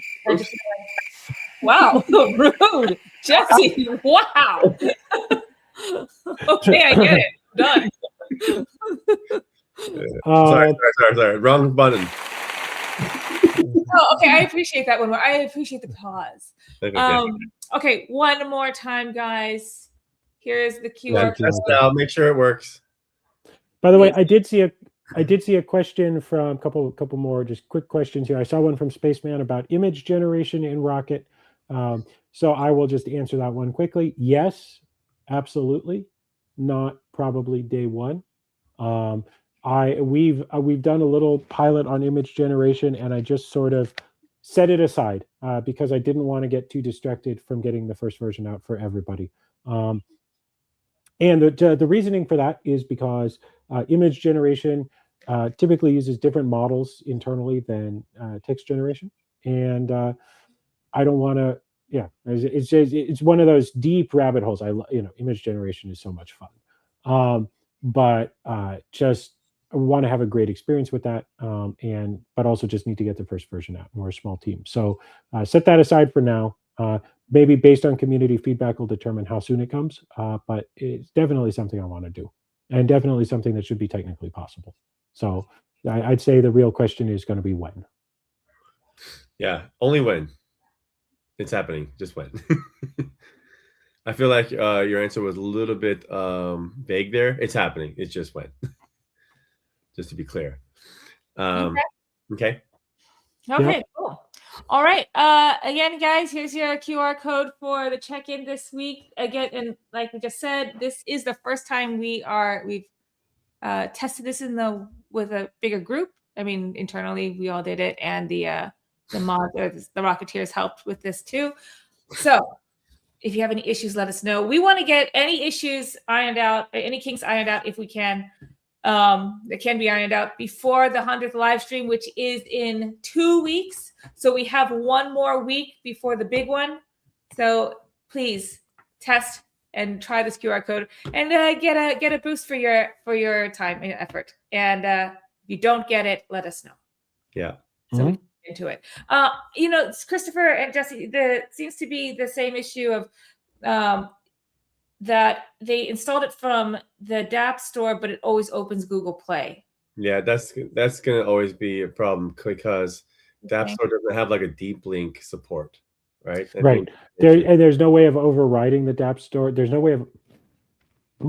Wow, rude, Jesse. Wow. Okay, I get it. Done. Sorry. Wrong button. Oh, okay, I appreciate that one more. I appreciate the pause. Okay, one more time, guys. Here's the QR code. I'll make sure it works. By the way, I did see a question from a couple more just quick questions here. I saw one from Spaceman about image generation in Rocket. So I will just answer that one quickly. Yes, absolutely. Not probably day one. We've done a little pilot on image generation, and I just sort of set it aside because I didn't want to get too distracted from getting the first version out for everybody. And the reasoning for that is because image generation typically uses different models internally than text generation, and I don't want to. Yeah, it's one of those deep rabbit holes. Image generation is so much fun, but just want to have a great experience with that, but also just need to get the first version out. We're a small team, so set that aside for now. Maybe based on community feedback, we'll determine how soon it comes. But it's definitely something I want to do, and definitely something that should be technically possible. So I'd say the real question is going to be when. Yeah, only when. It's happening. Just when. I feel like your answer was a little bit vague there. It's happening. It's just when. Just to be clear. Okay. Okay, cool. All right. Again, guys, here's your QR code for the check-in this week. Again, and like we just said, this is the first time we've tested this with a bigger group. I mean, internally we all did it, and the Rocketeers helped with this too. So if you have any issues, let us know. We want to get any issues ironed out, any kinks ironed out if we can. That can be ironed out before the 100th live stream, which is in 2 weeks. So we have one more week before the big one. So please test and try this QR code and get a boost for your time and effort. And if you don't get it, let us know. Yeah. So we can get into it. Christopher and Jesse, there seems to be the same issue of that they installed it from the dApp store, but it always opens Google Play. Yeah, that's gonna always be a problem because dApp store doesn't have like a deep link support, right? Right. There's no way of overriding the dApp store. There's no way of.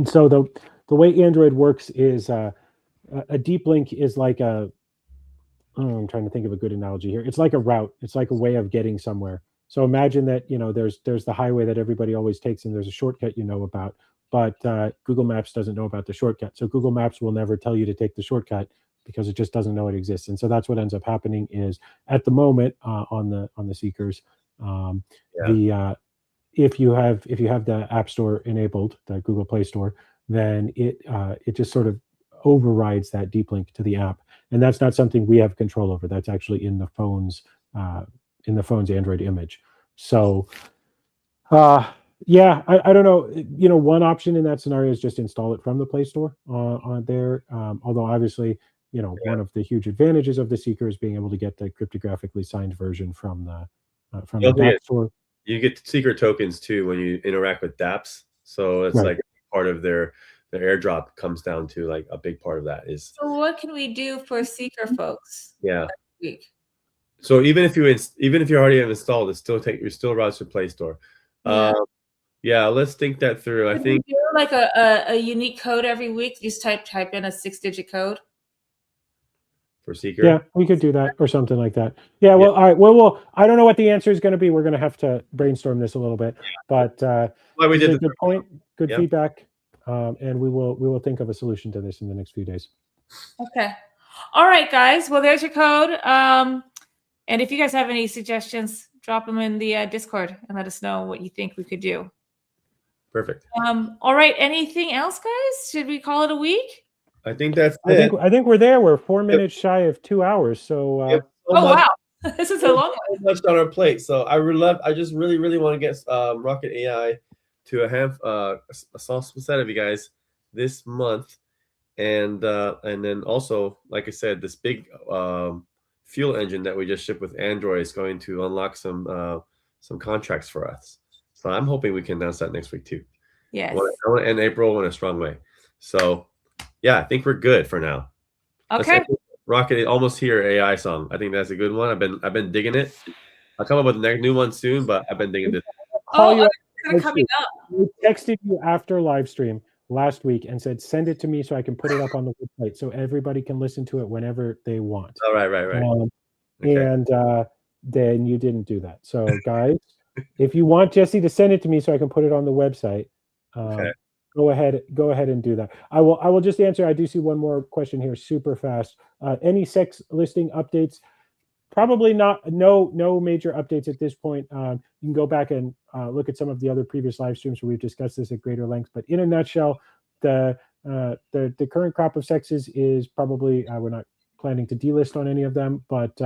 So the way Android works is a deep link is like a I'm trying to think of a good analogy here. It's like a route. It's like a way of getting somewhere. So imagine that, there's the highway that everybody always takes, and there's a shortcut about, but Google Maps doesn't know about the shortcut. So Google Maps will never tell you to take the shortcut because it just doesn't know it exists. And so that's what ends up happening is at the moment on the Seekers, if you have the App Store enabled, the Google Play Store, then it just sort of overrides that deep link to the app, and that's not something we have control over. That's actually in the phone's Android image. So yeah, I don't know. One option in that scenario is just install it from the Play Store on there. Although obviously, one of the huge advantages of the Seeker is being able to get the cryptographically signed version from the App Store. You get Seeker tokens too when you interact with dApps. So it's like part of their airdrop comes down to like a big part of that is. So what can we do for Seeker folks? Yeah. Next week? So even if you already have installed, you're still routes to Play Store. Yeah, let's think that through. I think do like a unique code every week. Just type in a 6-digit code for Seeker. Yeah, we could do that or something like that. Yeah. Well, all right. Well, I don't know what the answer is going to be. We're going to have to brainstorm this a little bit. But we did a good point. Good feedback. And we will think of a solution to this in the next few days. Okay. All right, guys. Well, there's your code. And if you guys have any suggestions, drop them in the Discord and let us know what you think we could do. Perfect. All right. Anything else, guys? Should we call it a week? I think that's it. I think we're there. We're 4 minutes shy of 2 hours. So. Wow, this is a long one. So much on our plate. So I just really want to get Rocket AI to a small set of you guys this month, and then also, like I said, this big fuel engine that we just shipped with Android is going to unlock some contracts for us. So I'm hoping we can announce that next week too. Yes. I want to end April in a strong way. So yeah, I think we're good for now. Okay. Rocket Almost Here AI song. I think that's a good one. I've been digging it. I'll come up with the new one soon, but I've been digging this. Coming up. We texted you after live stream last week and said, send it to me so I can put it up on the website so everybody can listen to it whenever they want. Oh, right. Okay. And then you didn't do that. So guys, if you want Jesse to send it to me so I can put it on the website, go ahead and do that. I will just answer. I do see one more question here super fast. Any sex listing updates? Probably not. No major updates at this point. You can go back and look at some of the other previous live streams where we've discussed this at greater length. But in a nutshell, the current crop of sexes is probably we're not planning to delist on any of them, but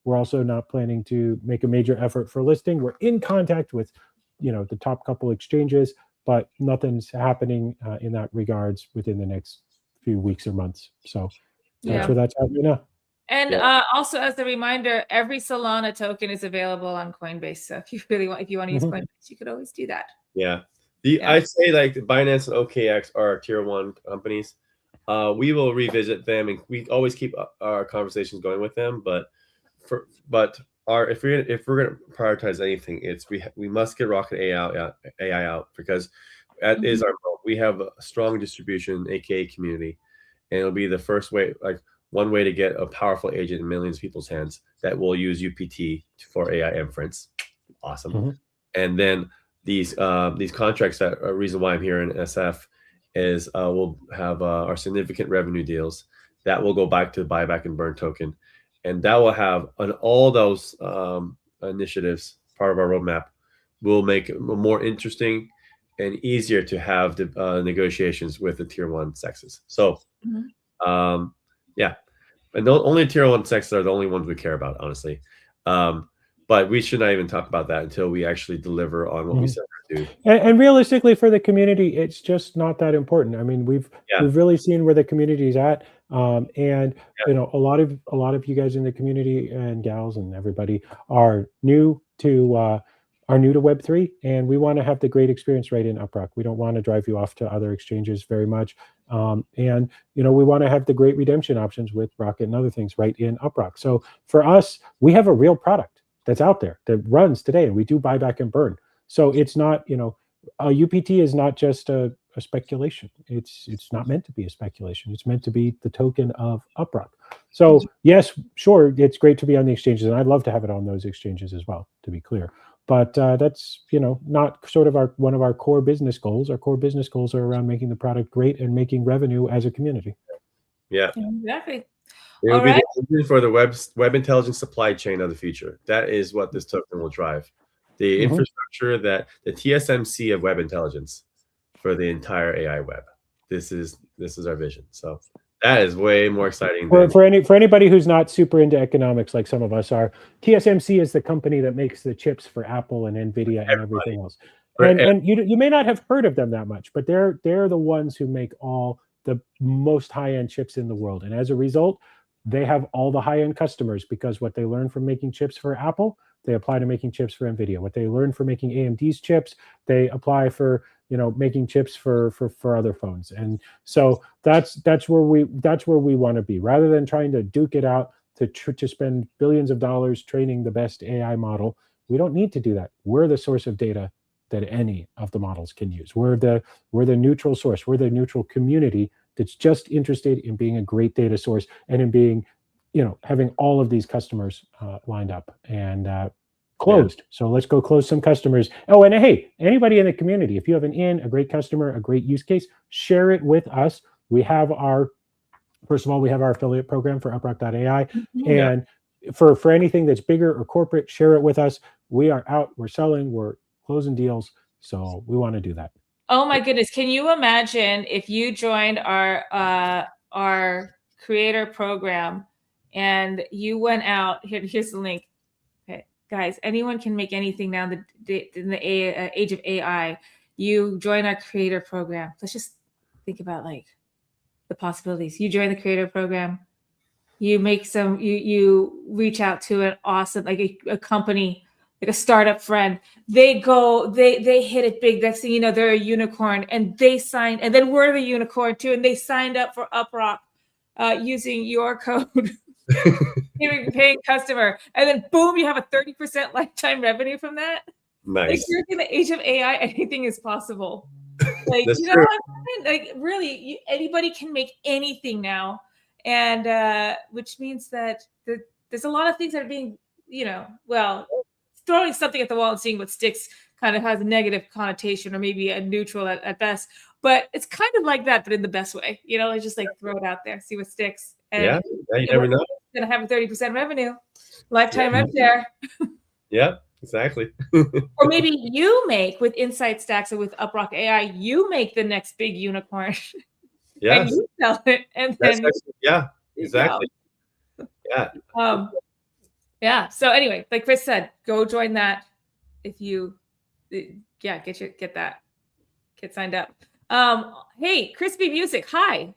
we're also not planning to make a major effort for listing. We're in contact with the top couple exchanges, but nothing's happening in that regards within the next few weeks or months. So that's where that's at right now. And also, as a reminder, every Solana token is available on Coinbase. So if you want to use Coinbase, you could always do that. Yeah. I'd say like Binance and OKX are tier 1 companies. We will revisit them, and we always keep our conversations going with them. But if we're gonna prioritize anything, it's we must get Rocket AI out because that is our goal. We have a strong distribution, aka community, and it'll be the first way, like one way to get a powerful agent in millions of people's hands that will use UPT for AI inference. Awesome. And then these contracts that are reason why I'm here in SF is we'll have our significant revenue deals that will go back to the buyback and burn token, and that will have on all those initiatives part of our roadmap will make it more interesting and easier to have the negotiations with the tier 1 sexes. So yeah, and only tier 1 sexes are the only ones we care about, honestly. But we should not even talk about that until we actually deliver on what we said we do. And realistically, for the community, it's just not that important. I mean, we've really seen where the community is at, and a lot of you guys in the community and gals and everybody are new to Web3, and we want to have the great experience right in Uprock. We don't want to drive you off to other exchanges very much, and we want to have the great redemption options with Rocket and other things right in Uprock. So for us, we have a real product that's out there that runs today, and we do buyback and burn. So it's not, a UPT is not just a a speculation. It's not meant to be a speculation. It's meant to be the token of Uprock. So yes, sure, it's great to be on the exchanges, and I'd love to have it on those exchanges as well, to be clear. But that's, not sort of one of our core business goals. Our core business goals are around making the product great and making revenue as a community. Yeah, exactly. It will be the engine for the web intelligence supply chain of the future. That is what this token will drive. The infrastructure, that the TSMC of web intelligence for the entire AI web. This is our vision. So that is way more exciting. For anybody who's not super into economics like some of us are, TSMC is the company that makes the chips for Apple and Nvidia and everything else. And you may not have heard of them that much, but they're the ones who make all the most high-end chips in the world. And as a result, they have all the high-end customers, because what they learn from making chips for Apple, they apply to making chips for Nvidia. What they learn from making AMD's chips, they apply for making chips for other phones. And so that's where we want to be, rather than trying to duke it out to spend billions of dollars training the best AI model. We don't need to do that. We're the source of data that any of the models can use. We're the neutral source. We're the neutral community that's just interested in being a great data source and in being, having all of these customers lined up and closed. Yeah. So let's go close some customers. Oh, and hey, anybody in the community, if you have a great customer, a great use case, share it with us. We have first of all, we have our affiliate program for Uprock AI. And for anything that's bigger or corporate, share it with us. We are out, we're selling, we're closing deals. So we want to do that. Oh my goodness. Can you imagine if you joined our creator program and you went out, here's the link. Okay, guys, anyone can make anything now in the age of AI. You join our creator program. Let's just think about the possibilities. You join the creator program, you make you reach out to an awesome, a company, like a startup friend. They hit it big. Next thing you know, they're a unicorn, and they signed, and then we're the unicorn too, and they signed up for Uprock using your code. Paying customer, and then boom, you have a 30% lifetime revenue from that. Nice. You're in the age of AI, anything is possible. What I mean? Really, anybody can make anything now, and which means that there's a lot of things that are being, throwing something at the wall and seeing what sticks kind of has a negative connotation, or maybe a neutral at best. But it's kind of like that, but in the best way. Just throw it out there, see what sticks. And you never know. Going to have a 30% revenue, lifetime rev share. Yeah, exactly. Or maybe you make, with Insight Stacks or with Uprock AI, you make the next big unicorn. Yeah. And you sell it, and then exactly. Yeah. Yeah. So anyway, like Chris said, go join that. If you, get signed up. Hey, Crispy Music. Hi.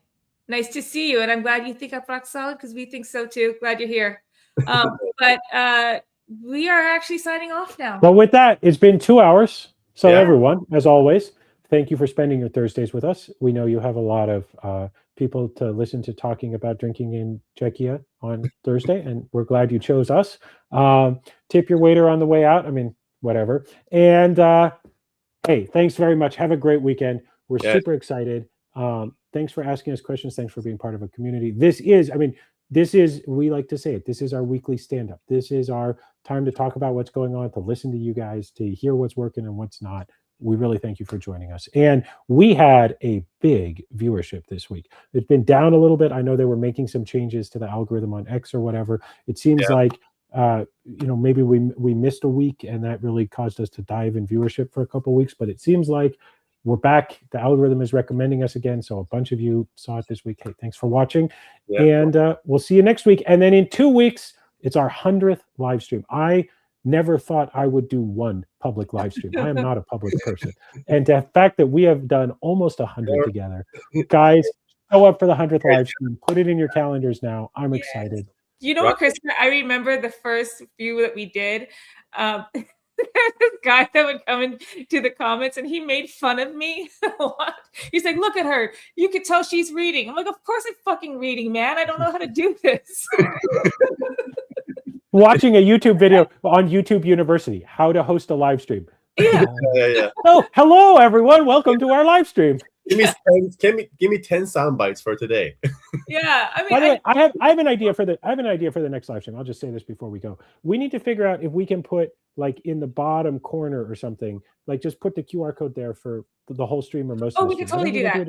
Nice to see you. And I'm glad you think Uprock's solid, because we think so too. Glad you're here. But we are actually signing off now. Well, with that, it's been 2 hours. So everyone, as always, thank you for spending your Thursdays with us. We know you have a lot of people to listen to talking about drinking in Czechia on Thursday, and we're glad you chose us. Tip your waiter on the way out. I mean, whatever. And hey, thanks very much. Have a great weekend. We're super excited. Thanks for asking us questions. Thanks for being part of a community. This is, we like to say it, this is our weekly stand-up. This is our time to talk about what's going on, to listen to you guys, to hear what's working and what's not. We really thank you for joining us. And we had a big viewership this week. It's been down a little bit. I know they were making some changes to the algorithm on X or whatever. It seems like, maybe we missed a week, and that really caused us to dive in viewership for a couple of weeks. But it seems like we're back. The algorithm is recommending us again. So a bunch of you saw it this week. Hey, thanks for watching. Yeah. And we'll see you next week. And then in 2 weeks, it's our 100th live stream. I never thought I would do one public live stream. I am not a public person. And the fact that we have done almost 100 together, guys, show up for the 100th live stream. Put it in your calendars now. I'm excited. You know what, Chris? I remember the first few that we did. There's this guy that would come into the comments, and he made fun of me a lot. He's like, "Look at her. You could tell she's reading." I'm like, "Of course I'm fucking reading, man. I don't know how to do this." Watching a YouTube video on YouTube University, how to host a live stream. Yeah. Oh, hello, everyone. Welcome to our live stream. Give me 10 sound bites for today. Yeah, I mean, by the way, I have an idea for the next live stream. I'll just say this before we go. We need to figure out if we can put like in the bottom corner or something, like just put the QR code there for the whole stream or most of the we stream. could totally do that.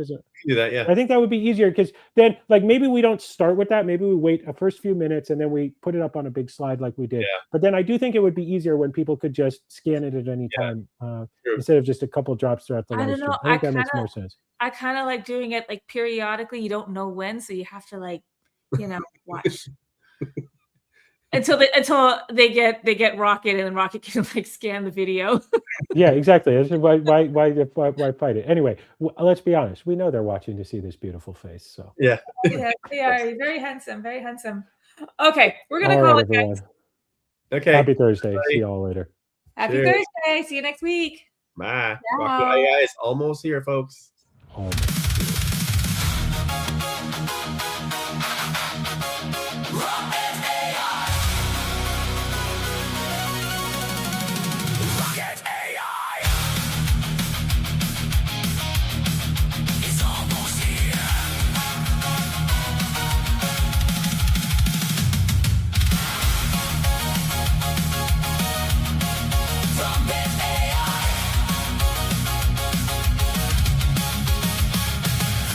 Do that, yeah. I think that would be easier because then like maybe we don't start with that. Maybe we wait a first few minutes and then we put it up on a big slide like we did. Yeah. But then I do think it would be easier when people could just scan it at any time instead of just a couple drops throughout the live stream. I think that makes more sense. I kind of like doing it like periodically. You don't know when, so you have to like, watch until they get Rocket, and then Rocket can like scan the video. Yeah, exactly. That's why fight it? Anyway, let's be honest. We know they're watching to see this beautiful face. So yeah, they are very handsome, very handsome. Okay, we're gonna call it, guys. Okay. Happy Thursday. See you all later. Happy Thursday. See you next week. Bye. Uprock AI is almost here, folks.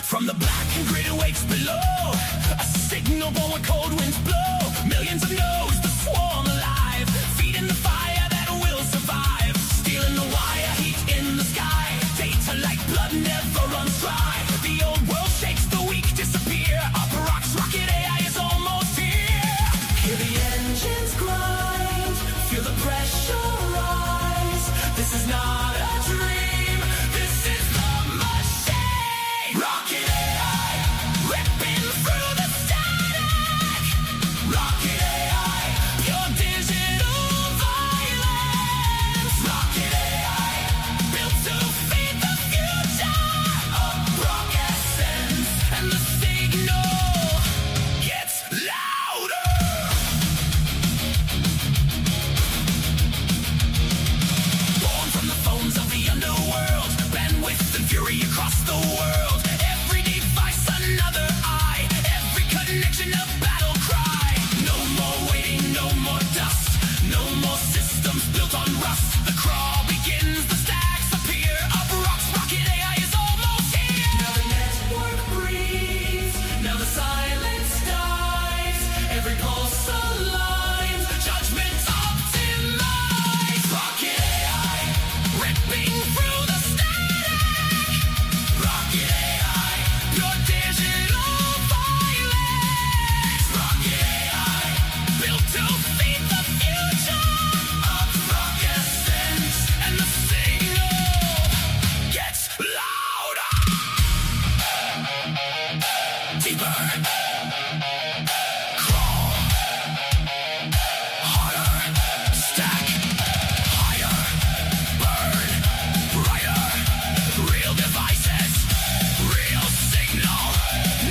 From the black and grid awakes below, a signal born when cold winds blow. Millions of nodes, the swarm alive, feeding the fire that will survive. Stealing the wire, heat in the sky. Data like blood never runs dry. The old world shakes, the weak disappear. Uprock's rocket AI is almost here. Hear the engines grind, feel the pressure rise. This is not a dream, this is the machine. Rocket across the world, every device another eye, every connection a battle cry. No more waiting, no more dust, no more systems built on rust. The crawl begins, the stacks appear. Uprock's rocket AI is almost here. Now the network breathes, now the silence dies. Every pulse aligns, judgment's optimized. Rocket AI, ripping through the Rocket AI, pure digital violence. Rocket AI, built to feed the future. Uprock essence, and the signal gets louder. Deeper. Crawl. Harder. Stack. Higher. Burn. Brighter. Real devices. Real signal,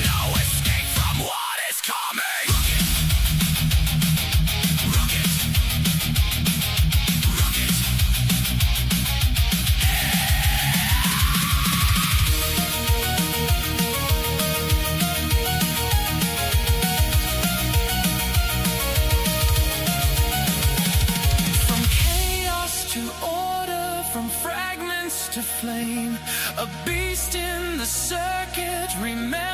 no escape from what is coming. Rocket, rocket, From chaos to order, from fragments to flame, a beast in the circuit, remember